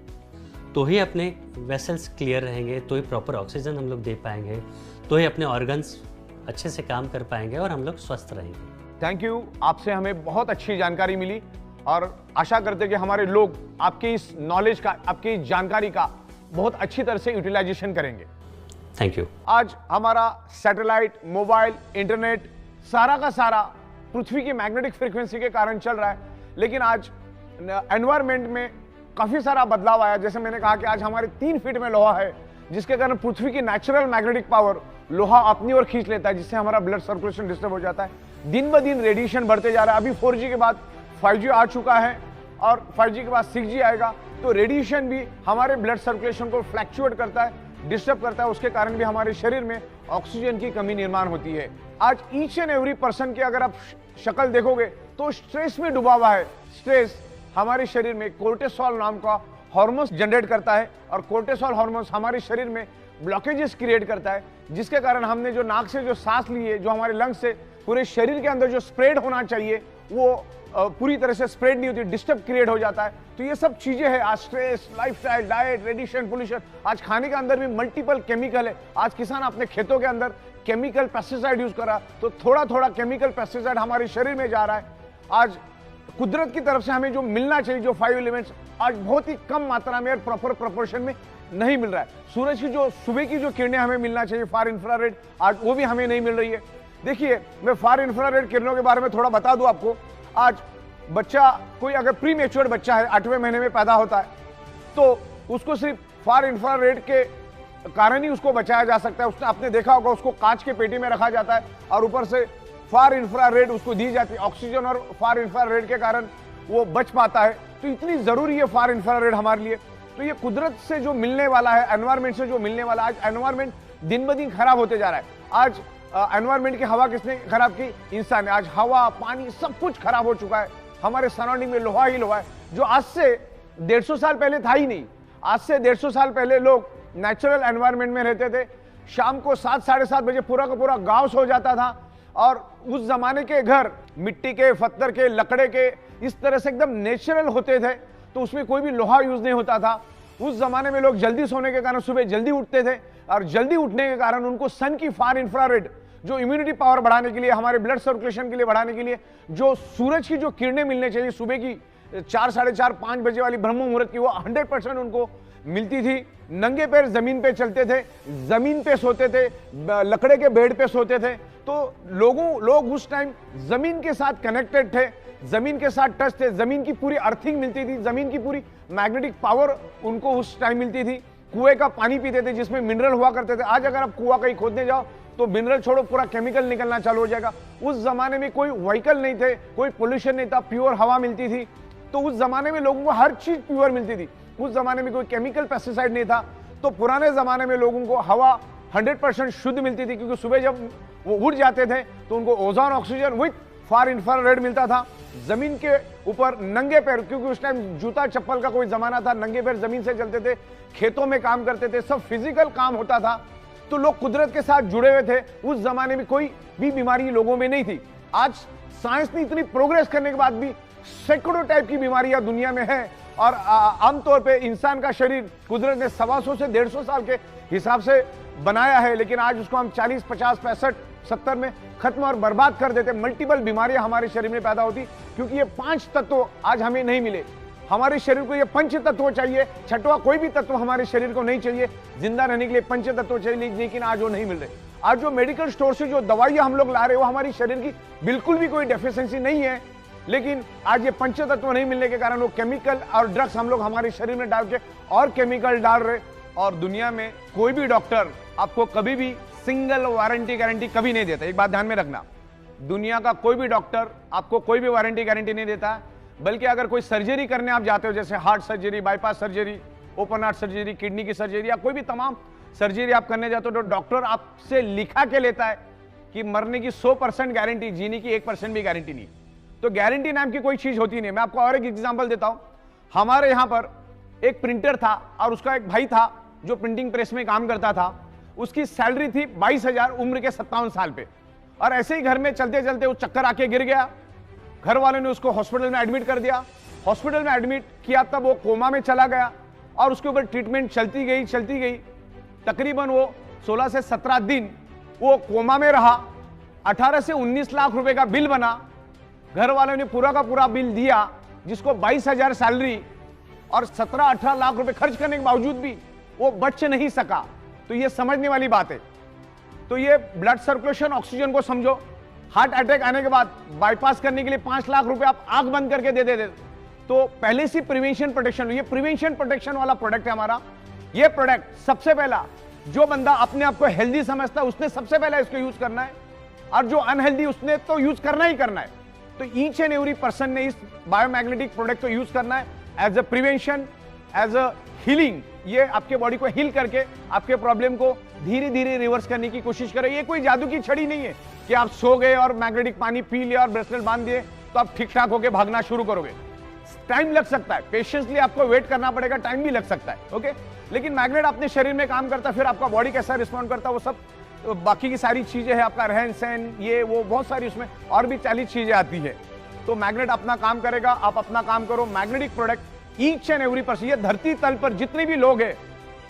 तो ही अपने वेसल्स क्लियर रहेंगे, तो ही प्रॉपर ऑक्सीजन हम लोग दे पाएंगे, तो ही अपने ऑर्गन्स अच्छे से काम कर पाएंगे और हम लोग स्वस्थ रहेंगे। थैंक यू, आपसे हमें बहुत अच्छी जानकारी मिली और आशा करते कि हमारे लोग आपके इस नॉलेज का, आपकी इस जानकारी का बहुत अच्छी तरह से यूटिलाइजेशन करेंगे। Thank you. आज हमारा सैटेलाइट, मोबाइल, इंटरनेट सारा का सारा पृथ्वी की मैग्नेटिक फ्रीक्वेंसी के कारण चल रहा है, लेकिन आज एनवायरमेंट में काफी सारा बदलाव आया। जैसे मैंने कहा कि आज हमारे 3 फीट में लोहा है, जिसके कारण पृथ्वी की नेचुरल मैग्नेटिक पावर लोहा अपनी ओर खींच लेता है, जिससे हमारा ब्लड सर्कुलेशन डिस्टर्ब हो जाता है। दिन ब दिन रेडिएशन बढ़ते जा रहा है। अभी 4G के बाद 5G आ चुका है और 5G के बाद 6G आएगा, तो रेडिएशन भी हमारे ब्लड सर्कुलेशन को फ्लैक्चुएट करता है, डिस्टर्ब करता है। उसके कारण भी हमारे शरीर में ऑक्सीजन की कमी निर्माण होती है। आज ईच एंड एवरी पर्सन की अगर आप शक्ल देखोगे तो स्ट्रेस में डूबा हुआ है। स्ट्रेस हमारे शरीर में कोर्टिसोल नाम का हार्मोन्स जनरेट करता है और कोर्टिसोल हार्मोन्स हमारे शरीर में ब्लॉकेजेस क्रिएट करता है, जिसके कारण हमने जो नाक से जो सांस ली है, जो हमारे लंग्स से पूरे शरीर के अंदर जो स्प्रेड होना चाहिए वो पूरी तरह से स्प्रेड नहीं होती, डिस्टर्ब क्रिएट हो जाता है। तो ये सब चीजें हैं। आज stress, lifestyle, diet, radiation, pollution, आज खाने के अंदर भी मल्टीपल केमिकल है। आज किसान अपने खेतों के अंदर केमिकल पेस्टिसाइड यूज कर रहा, तो थोड़ा थोड़ा केमिकल पेस्टिसाइड हमारे शरीर में जा रहा है। आज कुदरत की तरफ से हमें जो मिलना चाहिए, जो 5 एलिमेंट्स, आज बहुत ही कम मात्रा में और प्रॉपर प्रोपोर्शन में नहीं मिल रहा है। सूरज की जो सुबह की जो किरणें हमें मिलना चाहिए, फार इंफ्रारेड, आज वो भी हमें नहीं मिल रही है। देखिए, मैं फार इंफ्रारेड किरणों के बारे में थोड़ा बता दूं आपको। आज बच्चा, कोई अगर प्री मैच्योर्ड बच्चा है, 8वें महीने में पैदा होता है, तो उसको सिर्फ फार इंफ्रारेड के कारण ही उसको बचाया जा सकता है। उसने आपने देखा होगा, उसको कांच के पेटी में रखा जाता है और ऊपर से फार इंफ्रारेड उसको दी जाती है। ऑक्सीजन और फार इंफ्रारेड के कारण वो बच पाता है। तो इतनी जरूरी है फार इंफ्रारेड हमारे लिए। तो ये कुदरत से जो मिलने वाला है, एनवायरमेंट से जो मिलने वाला है, आज एनवायरमेंट दिन ब दिन खराब होते जा रहा है। आज एनवायरमेंट की हवा किसने खराब की? इंसान ने। आज हवा, पानी सब कुछ खराब हो चुका है। हमारे सराउंडिंग में लोहा ही लोहा है, जो आज से 150 साल पहले था ही नहीं। आज से 150 साल पहले लोग नेचुरल एनवायरमेंट में रहते थे। शाम को 7, साढ़े 7 बजे पूरा का पूरा गांव सो जाता था और उस जमाने के घर मिट्टी के, पत्थर के, लकड़े के, इस तरह से एकदम नेचुरल होते थे। तो उसमें कोई भी लोहा यूज नहीं होता था। उस जमाने में लोग जल्दी सोने के कारण सुबह जल्दी उठते थे और जल्दी उठने के कारण उनको सन की फार इंफ्रारेड, जो इम्यूनिटी पावर बढ़ाने के लिए, हमारे ब्लड सर्कुलेशन के लिए बढ़ाने के लिए, जो सूरज की जो किरणें मिलने चाहिए सुबह की 4, साढ़े 4, 5 बजे वाली ब्रह्म मुहूर्त की, वो 100% उनको मिलती थी। नंगे पैर जमीन पे चलते थे, जमीन पे सोते थे, लकड़े के बेड पे सोते थे। तो लोग उस टाइम जमीन के साथ कनेक्टेड थे, जमीन के साथ टच थे, जमीन की पूरी अर्थिंग मिलती थी, जमीन की पूरी मैग्नेटिक पावर उनको उस टाइम मिलती थी। कुएं का पानी पीते थे जिसमें मिनरल हुआ करते थे। आज अगर आप कुआं कहीं खोदने जाओ तो मिनरल छोड़ो, पूरा केमिकल निकलना चालू हो जाएगा। उस जमाने में कोई व्हीकल नहीं थे, कोई पोल्यूशन नहीं था, प्योर हवा मिलती थी। तो उस जमाने में लोगों को हर चीज प्योर मिलती थी। उस जमाने में कोई केमिकल पेस्टिसाइड नहीं था। तो पुराने जमाने में लोगों को हवा 100% शुद्ध मिलती थी, क्योंकि सुबह जब वो उठ जाते थे तो उनको ozone, oxygen with far infrared मिलता था। जमीन के ऊपर नंगे पैर, क्योंकि उस टाइम जूता चप्पल का कोई जमाना था, नंगे पैर जमीन से चलते थे, खेतों में काम करते थे, सब फिजिकल काम होता था। तो लोग कुदरत के साथ जुड़े हुए थे। उस जमाने में कोई भी बीमारी लोगों में नहीं थी। आज साइंस ने इतनी प्रोग्रेस करने के बाद भी सैकड़ों टाइप की बीमारियां दुनिया में है और आमतौर पे इंसान का शरीर कुदरत ने 125 से 150 साल के हिसाब से बनाया है, लेकिन आज उसको हम 40, 50, 65, 70 में खत्म और बर्बाद कर देते। मल्टीपल बीमारियां हमारे शरीर में पैदा होती, क्योंकि ये 5 तत्व आज हमें नहीं मिले। हमारे शरीर को ये 5 तत्व चाहिए, छठवां कोई भी तत्व हमारे शरीर को नहीं चाहिए। जिंदा रहने के लिए 5 तत्व चाहिए, लेकिन आज वो नहीं मिल रहे। आज जो मेडिकल स्टोर से जो दवाइयां हम लोग ला रहे हैं, वो हमारी शरीर की बिल्कुल भी कोई डेफिशिएंसी नहीं है, लेकिन आज ये 5 तत्व नहीं मिलने के कारण वो केमिकल और ड्रग्स हम लोग हमारे शरीर में डाल के और केमिकल डाल रहे। और दुनिया में कोई भी डॉक्टर आपको कभी भी सिंगल वारंटी गारंटी कभी नहीं देता। एक बात ध्यान में रखना, दुनिया का कोई भी डॉक्टर आपको कोई भी वारंटी गारंटी नहीं देता। बल्कि अगर कोई सर्जरी करने आप जाते हो, जैसे heart surgery, bypass surgery, open heart surgery, kidney की सर्जरी, या कोई भी तमाम सर्जरी आप करने जाते हो, तो डॉक्टर आपसे लिखा के लेता है कि मरने की 100% गारंटी, जीने की 1% भी गारंटी नहीं। तो गारंटी नाम की कोई चीज होती नहीं। मैं आपको और एक एग्जांपल देता हूं। हमारे यहां पर एक प्रिंटर था और उसका एक भाई था जो प्रिंटिंग प्रेस में काम करता था। उसकी सैलरी थी 22,000 उम्र के 57 साल पे, और ऐसे ही घर में चलते चलते वो चक्कर आके गिर गया। घर वालों ने उसको हॉस्पिटल में एडमिट कर दिया। हॉस्पिटल में एडमिट किया तब वो कोमा में चला गया और उसके ऊपर ट्रीटमेंट चलती गई। तकरीबन वो 16 से 17 दिन वो कोमा में रहा। 18 से 19 लाख रुपए का बिल बना। घर वालों ने पूरा का पूरा बिल दिया, जिसको 22,000 सैलरी और 17-18 लाख रुपए खर्च करने के बावजूद भी वो बच नहीं सका। तो ये समझने वाली बात है। तो ये ब्लड सर्कुलेशन, ऑक्सीजन को समझो। हार्ट अटैक आने के बाद बाईपास करने के लिए 5 लाख रुपए आप आंख बंद करके दे देते, तो पहले से प्रिवेंशन प्रोटेक्शन, ये प्रिवेंशन प्रोटेक्शन वाला प्रोडक्ट है हमारा। ये प्रोडक्ट सबसे पहला, जो बंदा अपने आप को हेल्दी समझता है उसने सबसे पहले इसको यूज करना है, और जो अनहेल्दी उसने तो यूज करना ही करना है। तो ईच एंड एवरी पर्सन ने इस बायोमैग्नेटिक प्रोडक्ट को यूज करना है as a prevention, as a healing. ये आपके बॉडी को हील करके आपके प्रॉब्लम को धीरे धीरे रिवर्स करने की कोशिश करे। ये कोई जादू की छड़ी नहीं है कि आप सो गए और मैग्नेटिक पानी पी लिया और ब्रेसलेट बांध दिए तो आप ठीक ठाक होकर भागना शुरू करोगे। टाइम लग सकता है, पेशेंसली आपको वेट करना पड़ेगा, टाइम भी लग सकता है, ओके। लेकिन मैग्नेट अपने शरीर में काम करता है, फिर आपका बॉडी कैसा रिस्पॉन्ड करता है वो सब बाकी की सारी चीजें हैं, आपका रहन सहन, ये वो बहुत सारी उसमें और भी 40 चीजें आती है। तो मैग्नेट अपना काम करेगा, आप अपना काम करो। Magnetic product each and every person, ये धरती तल पर जितने भी लोग हैं,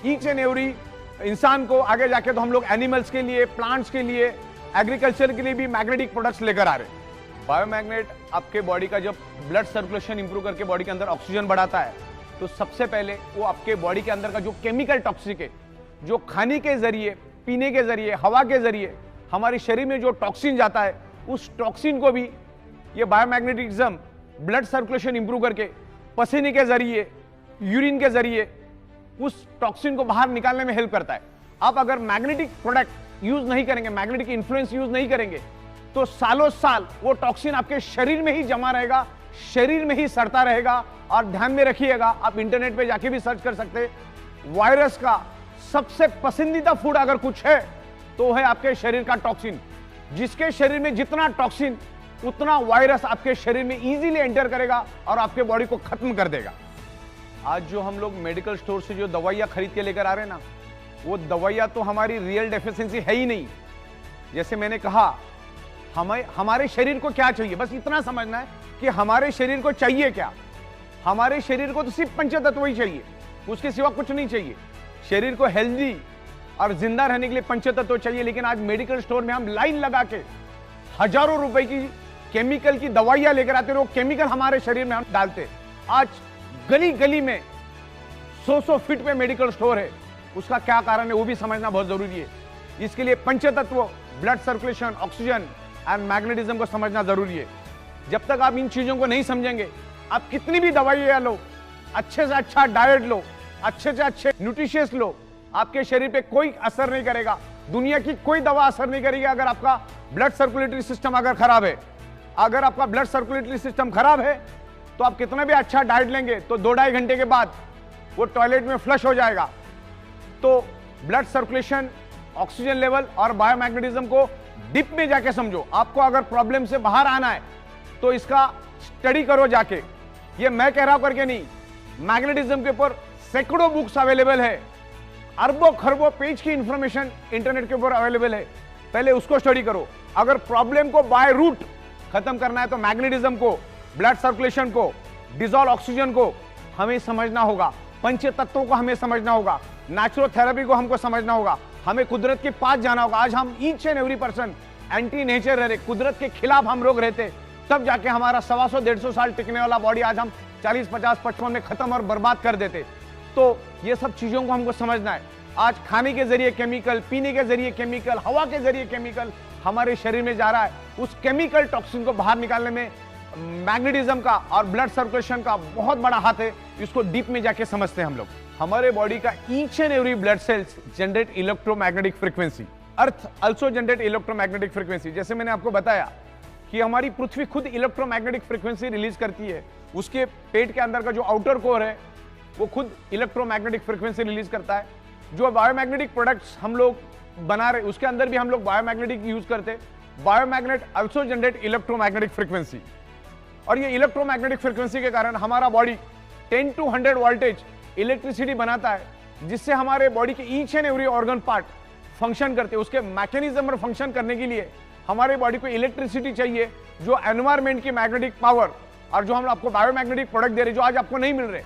ईच एंड एवरी इंसान को आगे जाके तो हम लोग एनिमल्स के लिए, प्लांट्स के लिए, एग्रीकल्चर के लिए भी मैग्नेटिक प्रोडक्ट्स लेकर आ रहे हैं। बायोमैग्नेट आपके बॉडी का जब ब्लड सर्कुलेशन इंप्रूव करके बॉडी के अंदर ऑक्सीजन बढ़ाता है, तो सबसे पहले वो आपके बॉडी के अंदर का जो केमिकल टॉक्सिक है, जो खाने के जरिए, पीने के जरिए, हवा के जरिए हमारे शरीर में जो टॉक्सिन जाता है, उस टॉक्सिन को भी ये बायोमैग्नेटिज्म ब्लड सर्कुलेशन इंप्रूव करके पसीने के जरिए, यूरिन के जरिए उस टॉक्सिन को बाहर निकालने में हेल्प करता है। आप अगर मैग्नेटिक प्रोडक्ट यूज नहीं करेंगे, मैग्नेटिक इन्फ्लुएंस यूज नहीं करेंगे, तो सालों साल वो टॉक्सिन आपके शरीर में ही जमा रहेगा, शरीर में ही सड़ता रहेगा। और ध्यान में रखिएगा, आप इंटरनेट पे जाके भी सर्च कर सकते हैं, वायरस का सबसे पसंदीदा फूड अगर कुछ है तो है आपके शरीर का टॉक्सिन। जिसके शरीर में जितना टॉक्सिन, उतना वायरस आपके शरीर में इजीली एंटर करेगा और आपके बॉडी को खत्म कर देगा। आज जो हम लोग मेडिकल स्टोर से जो दवाइयां खरीद के लेकर आ रहे हैं ना, वो दवाइयां तो हमारी रियल डेफिशिएंसी है ही नहीं। जैसे मैंने कहा, हमारे शरीर को क्या चाहिए, बस इतना समझना है कि हमारे शरीर को चाहिए क्या। हमारे शरीर को तो सिर्फ पंचतत्व ही चाहिए, उसके सिवा कुछ नहीं चाहिए। शरीर को हेल्दी और जिंदा रहने के लिए पंचतत्व चाहिए। लेकिन आज मेडिकल स्टोर में हम लाइन लगा के हजारों रुपए की केमिकल की दवाइयां लेकर आते हैं, वो केमिकल हमारे शरीर में हम डालते। आज गली गली में 100 फीट पे मेडिकल स्टोर है। उसका क्या कारण है वो भी समझना बहुत जरूरी है। इसके लिए पंचतत्व, blood circulation, oxygen and magnetism को समझना जरूरी है। जब तक आप इन चीजों को नहीं समझेंगे, आप कितनी भी दवाइयां लो, अच्छे से अच्छा डाइट लो, अच्छे से अच्छे न्यूट्रिशियस लो, आपके शरीर पे कोई असर नहीं करेगा। दुनिया की कोई दवा असर नहीं करेगी अगर आपका ब्लड सर्कुलेटरी सिस्टम अगर खराब है। अगर आपका ब्लड सर्कुलेटरी सिस्टम खराब है तो आप कितना भी अच्छा डाइट लेंगे तो 2-2.5 घंटे के बाद वो टॉयलेट में फ्लश हो जाएगा। तो ब्लड सर्कुलेशन, ऑक्सीजन लेवल और बायोमैग्नेटिज्म को डीप में जाके समझो। आपको अगर प्रॉब्लम से बाहर आना है तो इसका स्टडी करो जाके। ये मैं कह रहा हूं करके नहीं, मैग्नेटिज्म के ऊपर सैकड़ों बुक्स अवेलेबल है, अरबों खरबों पेज की इंफॉर्मेशन इंटरनेट के ऊपर अवेलेबल है। पहले उसको स्टडी करो। अगर प्रॉब्लम को बाय रूट खत्म करना है तो मैग्नेटिज्म को, ब्लड सर्कुलेशन को, डिजॉल्व ऑक्सीजन को हमें समझना होगा, पंच तत्वों को हमें समझना होगा, नेचुरोथेरेपी को हमको समझना होगा, हमें कुदरत के पास जाना होगा। आज हम each and every person anti nature रह रहे, कुदरत के खिलाफ हम लोग रहते, तब जाके हमारा 125-150 साल टिकने वाला बॉडी आज हम 40, 50, 55 में खत्म और बर्बाद कर देते। तो ये सब चीजों को हमको समझना है। आज खाने के जरिए केमिकल, पीने के जरिए केमिकल, हवा के जरिए केमिकल हमारे शरीर में जा रहा है। उस केमिकल टॉक्सिन को बाहर निकालने में मैग्नेटिज्म का और ब्लड सर्कुलेशन का बहुत बड़ा हाथ है। इसको डीप में जाके समझते हैं हम लोग। हमारे बॉडी का each and every blood sales generate electromagnetic frequency, earth also generate electromagnetic frequency. जैसे मैंने आपको बताया कि हमारी पृथ्वी खुद इलेक्ट्रोमैग्नेटिक फ्रीक्वेंसी रिलीज करती है। उसके पेट के अंदर का जो आउटर कोर है वो खुद इलेक्ट्रोमैग्नेटिक फ्रीक्वेंसी रिलीज करता है। जो बायोमैग्नेटिक प्रोडक्ट्स हम लोग बना रहे उसके अंदर भी हम लोग बायोमैग्नेटिक यूज करते हैं। बायोमैग्नेट आल्सो जनरेट इलेक्ट्रोमैग्नेटिक फ्रीक्वेंसी, और ये इलेक्ट्रोमैग्नेटिक फ्रीक्वेंसी के कारण हमारा बॉडी 10 to 100 वोल्टेज इलेक्ट्रिसिटी बनाता है, जिससे हमारे बॉडी के each and every organ part function करते हैं, उसके मैकेनिज्म पर फंक्शन करने के लिए हमारे बॉडी को इलेक्ट्रिसिटी चाहिए, जो एनवायरमेंट की मैग्नेटिक पावर और जो हम आपको बायोमैग्नेटिक प्रोडक्ट दे रहे, जो आज आपको नहीं मिल रहे,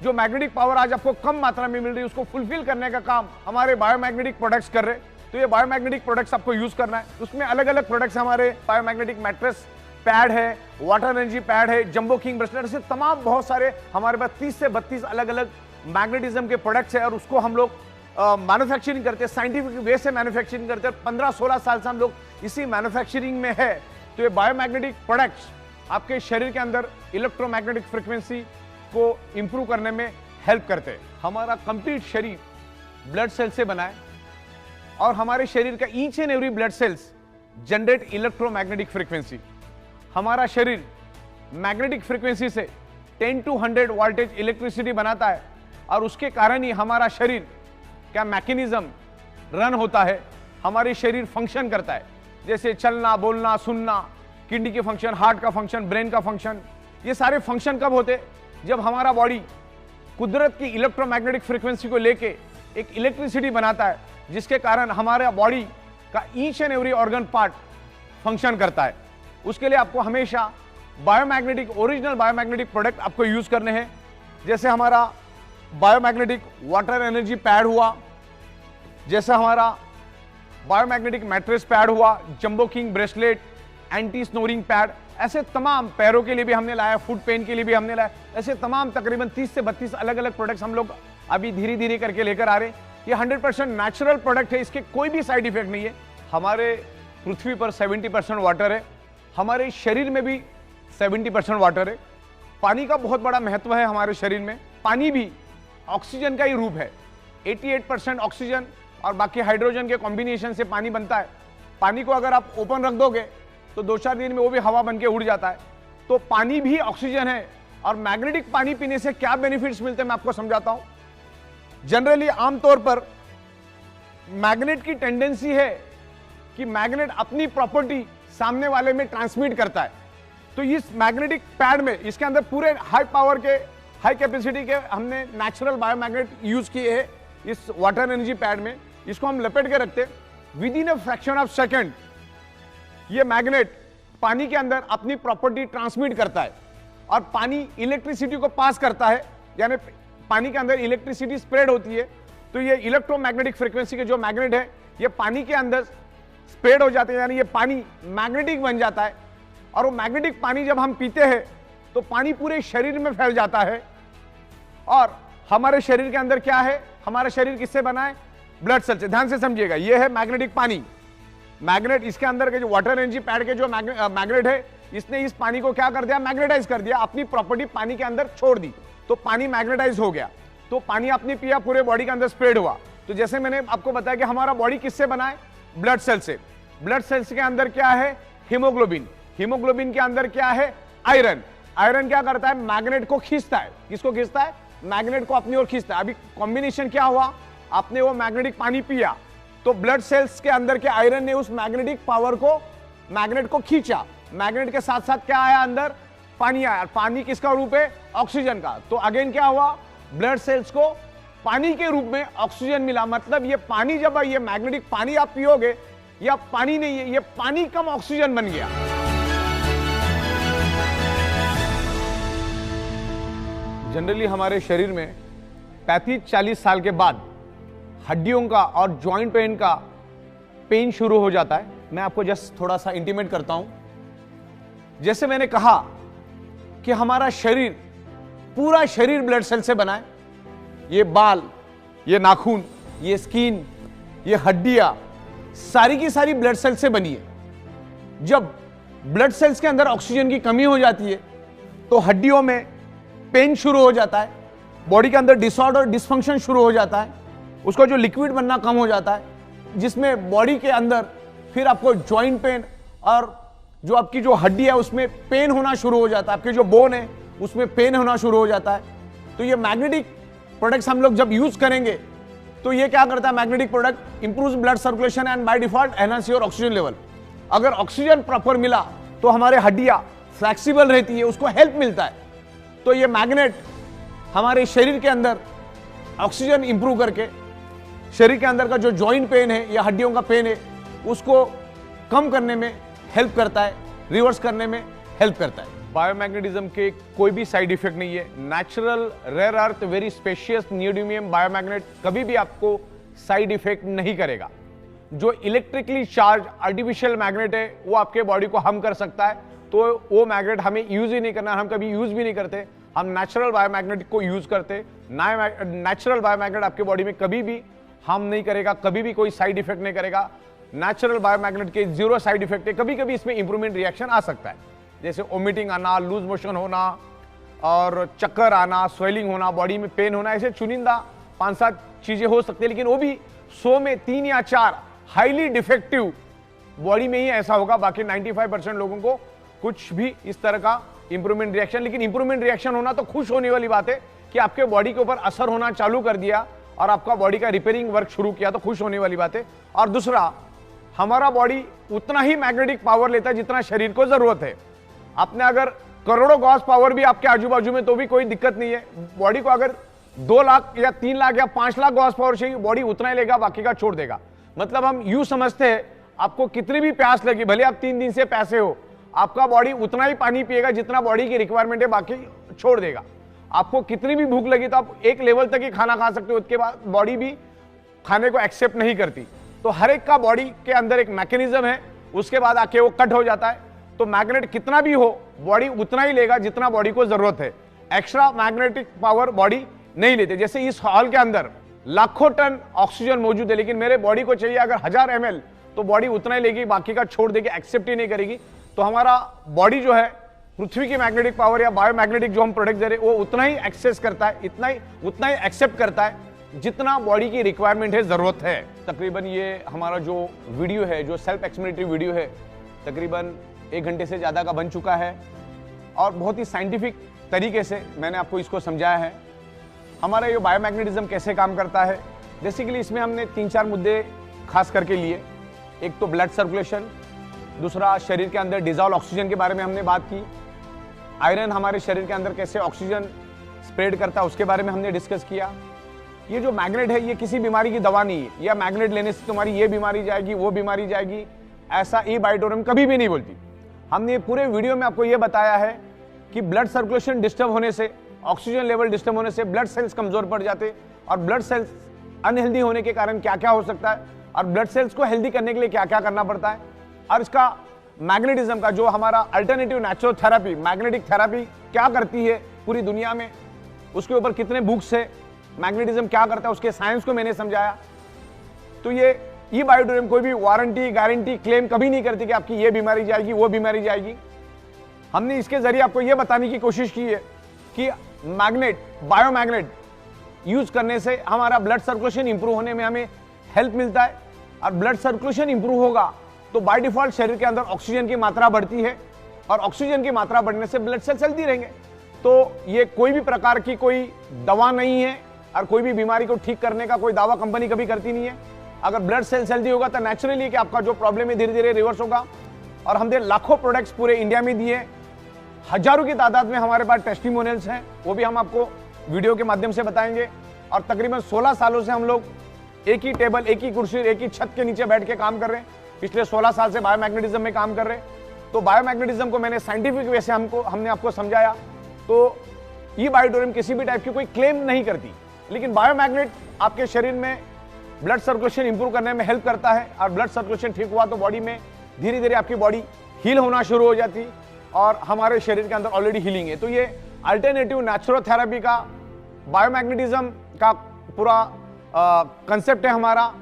जो मैग्नेटिक पावर आज आपको कम मात्रा में मिल रही है, उसको फुलफिल करने का काम हमारे बायोमैग्नेटिक प्रोडक्ट्स कर रहे। तो ये बायोमैग्नेटिक प्रोडक्ट्स आपको यूज करना है। उसमें अलग अलग प्रोडक्ट्स हमारे बायोमैग्नेटिक मैट्रेस पैड है, वाटर एनर्जी पैड है, जंबो किंग ब्रेसलेट, ऐसे तमाम बहुत सारे हमारे पास 30 से 32 अलग अलग मैग्नेटिज्म के प्रोडक्ट्स है और उसको हम लोग मैन्युफैक्चरिंग करते हैं, साइंटिफिक वे से मैन्युफैक्चरिंग करते हैं। 15-16 साल से हम लोग इसी मैन्युफैक्चरिंग में है। तो ये बायोमैग्नेटिक प्रोडक्ट्स आपके शरीर के अंदर इलेक्ट्रोमैग्नेटिक फ्रिक्वेंसी को इंप्रूव करने में हेल्प करते हैं। हमारा कंप्लीट शरीर ब्लड सेल से बना है और हमारे शरीर का each and every blood sales generate electromagnetic frequency. हमारा शरीर मैग्नेटिक फ्रिक्वेंसी से 10 to 100 वोल्टेज इलेक्ट्रिसिटी बनाता है और उसके कारण ही हमारा शरीर का मैकेनिज्म रन होता है, हमारे शरीर फंक्शन करता है, जैसे चलना, बोलना, सुनना, किडनी के फंक्शन, हार्ट का फंक्शन, ब्रेन का फंक्शन। ये सारे फंक्शन कब होते? जब हमारा बॉडी कुदरत की इलेक्ट्रोमैग्नेटिक फ्रिक्वेंसी को लेके एक इलेक्ट्रिसिटी बनाता है, जिसके कारण हमारे बॉडी का each and every organ part function करता है। उसके लिए आपको हमेशा बायोमैग्नेटिक, ओरिजिनल बायोमैग्नेटिक प्रोडक्ट आपको यूज करने हैं। जैसे हमारा बायोमैग्नेटिक वाटर एनर्जी पैड हुआ, जैसे हमारा बायोमैग्नेटिक मैट्रेस पैड हुआ, jumbo king bracelet, anti snoring pad, ऐसे तमाम, पैरों के लिए भी हमने लाया, फुट पेन के लिए भी हमने लाया, ऐसे तमाम तकरीबन 30 से 32 अलग अलग प्रोडक्ट्स हम लोग अभी धीरे धीरे करके लेकर आ रहे हैं। ये 100% नेचुरल प्रोडक्ट है, इसके कोई भी साइड इफेक्ट नहीं है। हमारे पृथ्वी पर 70% वाटर है, हमारे शरीर में भी 70% वाटर है। पानी का बहुत बड़ा महत्व है हमारे शरीर में। पानी भी ऑक्सीजन का ही रूप है। 88% ऑक्सीजन और बाकी हाइड्रोजन के कॉम्बिनेशन से पानी बनता है। पानी को अगर आप ओपन रख दोगे तो 2-4 दिन में वो भी हवा बन के उड़ जाता है। तो पानी भी ऑक्सीजन है। और मैग्नेटिक पानी पीने से क्या बेनिफिट्स मिलते हैं मैं आपको समझाता हूं। जनरली आमतौर पर मैग्नेट की टेंडेंसी है कि मैग्नेट अपनी प्रॉपर्टी सामने वाले में ट्रांसमिट करता है। तो इस मैग्नेटिक पैड में, इसके अंदर पूरे हाई पावर के, हाई कैपेसिटी के हमने नेचुरल बायोमैग्नेट यूज किए हैं इस वाटर एनर्जी पैड में। इसको हम लपेट के रखते हैं। With in a fraction of second ये मैग्नेट पानी के अंदर अपनी प्रॉपर्टी ट्रांसमिट करता है और पानी इलेक्ट्रिसिटी को पास करता है, यानी पानी के अंदर इलेक्ट्रिसिटी स्प्रेड होती है। तो ये इलेक्ट्रोमैग्नेटिक फ्रीक्वेंसी के जो मैग्नेट है ये पानी के अंदर स्प्रेड हो जाते हैं, यानी ये पानी मैग्नेटिक बन जाता है। और वो मैग्नेटिक पानी जब हम पीते हैं तो पानी पूरे शरीर में फैल जाता है। और हमारे शरीर के अंदर क्या है, हमारा शरीर किससे बना है? ब्लड सेल से। ध्यान से समझिएगा, ये है मैग्नेटिक पानी। मैग्नेट, इसके अंदर के जो वाटर एनर्जी पैड के जो मैग्नेट है, इसने इस पानी को क्या कर दिया? मैग्नेटाइज कर दिया, अपनी प्रॉपर्टी पानी के अंदर छोड़ दी। तो पानी मैग्नेटाइज हो गया। तो पानी आपने पिया, पूरे बॉडी के अंदर स्प्रेड हुआ। तो जैसे मैंने आपको बताया कि हमारा बॉडी किससे बना है? ब्लड सेल से। ब्लड सेल्स के अंदर क्या है? हीमोग्लोबिन। हीमोग्लोबिन के अंदर क्या है? आयरन। आयरन क्या करता है? मैग्नेट को खींचता है। किसको खींचता है? मैग्नेट को अपनी ओर खींचता है। अभी कॉम्बिनेशन क्या हुआ? आपने वो मैग्नेटिक पानी पिया तो ब्लड सेल्स के अंदर के आयरन ने उस मैग्नेटिक पावर को, मैग्नेट को खींचा। मैग्नेट के साथ साथ क्या आया अंदर? पानी आया। पानी किसका रूप है? ऑक्सीजन का। तो अगेन क्या हुआ? ब्लड सेल्स को पानी के रूप में ऑक्सीजन मिला। मतलब ये पानी, जब ये मैग्नेटिक पानी आप पियोगे, ये अब पानी नहीं है, ये पानी कम ऑक्सीजन बन गया। जनरली हमारे शरीर में 35-40 साल के बाद हड्डियों का और जॉइंट पेन का पेन शुरू हो जाता है। मैं आपको जस्ट थोड़ा सा इंटीमेट करता हूं। जैसे मैंने कहा कि हमारा शरीर, पूरा शरीर ब्लड सेल से बना है। ये बाल, ये नाखून, ये स्किन, ये हड्डियां सारी की सारी ब्लड सेल से बनी है। जब ब्लड सेल्स के अंदर ऑक्सीजन की कमी हो जाती है तो हड्डियों में पेन शुरू हो जाता है, बॉडी के अंदर डिसऑर्डर, डिसफंक्शन शुरू हो जाता है, उसका जो लिक्विड बनना कम हो जाता है, जिसमें बॉडी के अंदर फिर आपको जॉइंट पेन और जो आपकी जो हड्डी है उसमें पेन होना शुरू हो जाता है, आपके जो बोन है उसमें पेन होना शुरू हो जाता है। तो ये मैग्नेटिक प्रोडक्ट्स हम लोग जब यूज करेंगे तो ये क्या करता है? Magnetic product improves blood circulation and by default enhance your oxygen level. अगर ऑक्सीजन प्रॉपर मिला तो हमारे हड्डियां फ्लेक्सिबल रहती है, उसको हेल्प मिलता है। तो ये मैग्नेट हमारे शरीर के अंदर ऑक्सीजन इंप्रूव करके शरीर के अंदर का जो जॉइंट पेन है या हड्डियों का पेन है उसको कम करने में हेल्प करता है, रिवर्स करने में हेल्प करता है। बायोमैग्नेटिज्म के कोई भी साइड इफेक्ट नहीं है। Natural rare earth very specious neodymium biomagnet कभी भी आपको साइड इफेक्ट नहीं करेगा। जो इलेक्ट्रिकली चार्ज आर्टिफिशियल मैग्नेट है वो आपके बॉडी को हार्म कर सकता है, तो वो मैग्नेट हमें यूज ही नहीं करना, हम कभी यूज भी नहीं करते। हम नेचुरल बायोमैग्नेट को यूज करते। नेचुरल बायोमैग्नेट आपके बॉडी में कभी भी हार्म नहीं करेगा, कभी भी कोई साइड इफेक्ट नहीं करेगा। नेचुरल बायोमैग्नेट के 0 साइड इफेक्ट है। कभी कभी इसमें इंप्रूवमेंट रिएक्शन आ सकता है, जैसे वोमिटिंग आना, लूज मोशन होना और चक्कर आना, स्वेलिंग होना, बॉडी में पेन होना, ऐसे चुनिंदा 5-7 चीजें हो सकती है, लेकिन वो भी 100 में 3 या 4 हाईली डिफेक्टिव बॉडी में ही ऐसा होगा। बाकी 95% लोगों को कुछ भी इस तरह का इंप्रूवमेंट रिएक्शन, लेकिन इंप्रूवमेंट रिएक्शन होना तो खुश होने वाली बात है कि आपके बॉडी के ऊपर असर होना चालू कर दिया और आपका बॉडी का रिपेयरिंग वर्क शुरू किया, तो खुश होने वाली बात है। और दूसरा, हमारा बॉडी उतना ही मैग्नेटिक पावर लेता है जितना शरीर को जरूरत है। आपने अगर करोड़ों गॉस पावर भी आपके आजू बाजू में तो भी कोई दिक्कत नहीं है। बॉडी को अगर 2 लाख या 3 लाख या 5 लाख गॉस पावर चाहिए, बॉडी उतना ही लेगा, बाकी का छोड़ देगा। मतलब हम यूं समझते हैं, आपको कितनी भी प्यास लगी, भले आप 3 दिन से प्यासे हो, आपका बॉडी उतना ही पानी पिएगा जितना बॉडी की रिक्वायरमेंट है, बाकी छोड़ देगा। आपको कितनी भी भूख लगी तो आप एक लेवल तक ही खाना खा सकते हो, उसके बाद बॉडी भी खाने को एक्सेप्ट नहीं करती। तो हर एक का बॉडी के अंदर एक मैकेनिज्म है, उसके बाद आके वो कट हो जाता है। तो मैग्नेट कितना भी हो, बॉडी उतना ही लेगा जितना बॉडी को जरूरत है। एक्स्ट्रा मैग्नेटिक पावर बॉडी नहीं लेते। जैसे इस हॉल के अंदर लाखों टन ऑक्सीजन मौजूद है, लेकिन मेरे बॉडी को चाहिए अगर 1000 ml, तो बॉडी उतना ही लेगी, बाकी का छोड़ देगी, एक्सेप्ट ही नहीं करेगी। तो हमारा बॉडी जो है पृथ्वी की मैग्नेटिक पावर या बायोमैग्नेटिक जो हम प्रोडक्ट दे रहे हैं वो उतना ही एक्सेस करता है, उतना ही एक्सेप्ट करता है जितना बॉडी की रिक्वायरमेंट है, जरूरत है। तकरीबन ये हमारा जो वीडियो है, जो सेल्फ एक्सप्लेनेटरी वीडियो है, तकरीबन 1 घंटे से ज़्यादा का बन चुका है और बहुत ही साइंटिफिक तरीके से मैंने आपको इसको समझाया है। हमारा ये बायोमैग्नेटिज्म कैसे काम करता है, बेसिकली इसमें हमने 3-4 मुद्दे खास करके लिए। एक तो ब्लड सर्कुलेशन, दूसरा शरीर के अंदर डिजॉल्व ऑक्सीजन के बारे में हमने बात की। आयरन हमारे शरीर के अंदर कैसे ऑक्सीजन स्प्रेड करता है उसके बारे में हमने डिस्कस किया। ये जो मैग्नेट है ये किसी बीमारी की दवा नहीं है, या मैग्नेट लेने से तुम्हारी ये बीमारी जाएगी, वो बीमारी जाएगी, ऐसा ई बायोटोरियम कभी भी नहीं बोलती। हमने पूरे वीडियो में आपको ये बताया है कि ब्लड सर्कुलेशन डिस्टर्ब होने से, ऑक्सीजन लेवल डिस्टर्ब होने से ब्लड सेल्स कमजोर पड़ जाते, और ब्लड सेल्स अनहेल्दी होने के कारण क्या क्या हो सकता है, और ब्लड सेल्स को हेल्दी करने के लिए क्या क्या करना पड़ता है, और इसका मैग्नेटिज्म का जो हमारा alternative natural therapy, magnetic therapy क्या करती है पूरी दुनिया में, उसके ऊपर कितने बुक्स है, मैग्नेटिज्म क्या करता है, उसके साइंस को मैंने समझाया। तो ये ई बायोटोरियम कोई भी वारंटी गारंटी क्लेम कभी नहीं करती कि आपकी ये बीमारी जाएगी, वो बीमारी जाएगी। हमने इसके जरिए आपको ये बताने की कोशिश की है कि मैग्नेट, बायोमैग्नेट यूज करने से हमारा ब्लड सर्कुलेशन इंप्रूव होने में हमें हेल्प मिलता है, और ब्लड सर्कुलेशन इंप्रूव होगा तो बाय डिफॉल्ट शरीर के अंदर ऑक्सीजन की मात्रा बढ़ती है, और ऑक्सीजन की मात्रा बढ़ने से ब्लड सेल्स हेल्दी रहेंगे। तो ये कोई भी प्रकार की कोई दवा नहीं है, और कोई भी बीमारी को ठीक करने का कोई दावा कंपनी कभी करती नहीं है। अगर ब्लड सेल्स हेल्दी होगा तो नेचुरली कि आपका जो प्रॉब्लम है धीरे धीरे रिवर्स होगा। और हमने लाखों प्रोडक्ट्स पूरे इंडिया में दिए, हजारों की तादाद में हमारे पास टेस्टिमोनियल्स हैं, वो भी हम आपको वीडियो के माध्यम से बताएंगे। और तकरीबन 16 सालों से हम लोग एक ही टेबल, एक ही कुर्सी, एक ही छत के नीचे बैठ के काम कर रहे हैं। पिछले 16 साल से बायोमैग्नेटिज्म में काम कर रहे हैं। तो बायोमैग्नेटिज्म को मैंने साइंटिफिक वे से हमने आपको समझाया। तो ये बायोटोरियम किसी भी टाइप की कोई क्लेम नहीं करती, लेकिन बायोमैग्नेट आपके शरीर में ब्लड सर्कुलेशन इंप्रूव करने में हेल्प करता है, और ब्लड सर्कुलेशन ठीक हुआ तो बॉडी में धीरे धीरे आपकी बॉडी हील होना शुरू हो जाती, और हमारे शरीर के अंदर ऑलरेडी हीलिंग है। तो ये अल्टरनेटिव नेचुरल थेरेपी का, बायोमैग्नेटिज्म का पूरा कंसेप्ट है हमारा।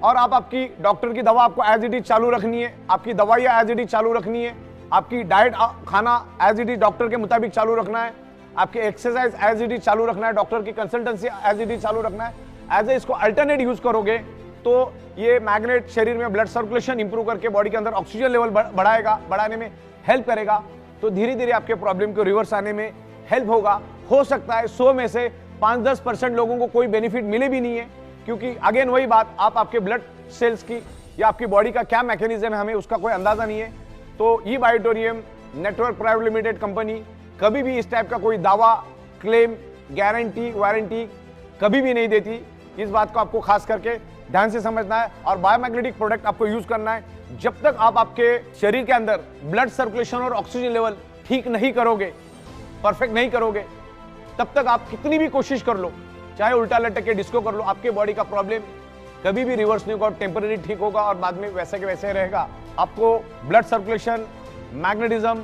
और आप आपकी डॉक्टर की दवा आपको एज इट इज चालू रखनी है, आपकी दवाइयाँ एज इट इज चालू रखनी है, आपकी डाइट खाना एज इट इज डॉक्टर के मुताबिक चालू रखना है, आपके एक्सरसाइज एज इट इज चालू रखना है, डॉक्टर की कंसल्टेंसी एज इट इज चालू रखना है। एज ए इसको अल्टरनेट यूज करोगे तो ये मैग्नेट शरीर में ब्लड सर्कुलेशन इंप्रूव करके बॉडी के अंदर ऑक्सीजन लेवल बढ़ाने में हेल्प करेगा। तो धीरे धीरे आपके प्रॉब्लम को रिवर्स आने में हेल्प होगा। हो सकता है 100 में से 5-10% लोगों को कोई बेनिफिट मिले भी नहीं है, क्योंकि अगेन वही बात, आप आपके ब्लड सेल्स की या आपकी बॉडी का क्या मैकेनिज्म है हमें उसका कोई अंदाजा नहीं है। तो ई बायोटोरियम नेटवर्क प्राइवेट लिमिटेड कंपनी कभी भी इस टाइप का कोई दावा, क्लेम, गारंटी, वारंटी कभी भी नहीं देती। इस बात को आपको खास करके ध्यान से समझना है। और बायोमैग्नेटिक प्रोडक्ट आपको यूज करना है जब तक आप आपके शरीर के अंदर ब्लड सर्कुलेशन और ऑक्सीजन लेवल ठीक नहीं करोगे, परफेक्ट नहीं करोगे, तब तक आप कितनी भी कोशिश कर लो, चाहे उल्टा लटक के डिस्को कर लो, आपके बॉडी का प्रॉब्लम कभी भी रिवर्स नहीं होगा, टेम्पररी ठीक होगा और बाद में वैसे के वैसे रहेगा। आपको blood circulation, magnetism,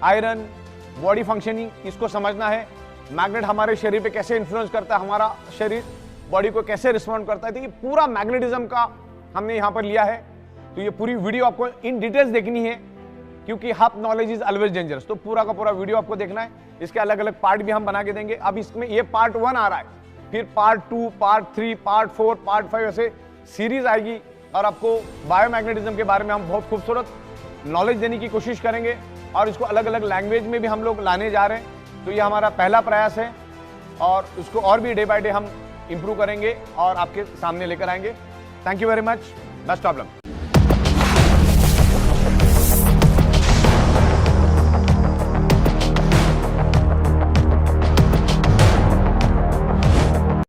iron, body functioning, इसको समझना है। मैग्नेट हमारे शरीर पे कैसे इन्फ्लुएंस करता है, हमारा शरीर बॉडी को कैसे रिस्पॉन्ड करता है, तो ये पूरा मैग्नेटिज्म का हमने यहाँ पर लिया है। तो ये पूरी वीडियो आपको इन डिटेल्स देखनी है, क्योंकि half knowledge is always dangerous. तो पूरा का पूरा वीडियो आपको देखना है। इसके अलग अलग पार्ट भी हम बना के देंगे। अब इसमें ये पार्ट 1 आ रहा है, फिर पार्ट 2, पार्ट 3, पार्ट 4, पार्ट 5 ऐसे सीरीज आएगी और आपको बायोमैग्नेटिज्म के बारे में हम बहुत खूबसूरत नॉलेज देने की कोशिश करेंगे और इसको अलग अलग लैंग्वेज में भी हम लोग लाने जा रहे हैं। तो ये हमारा पहला प्रयास है और उसको और भी डे बाय डे हम इम्प्रूव करेंगे और आपके सामने लेकर आएंगे। Thank you very much, best of luck.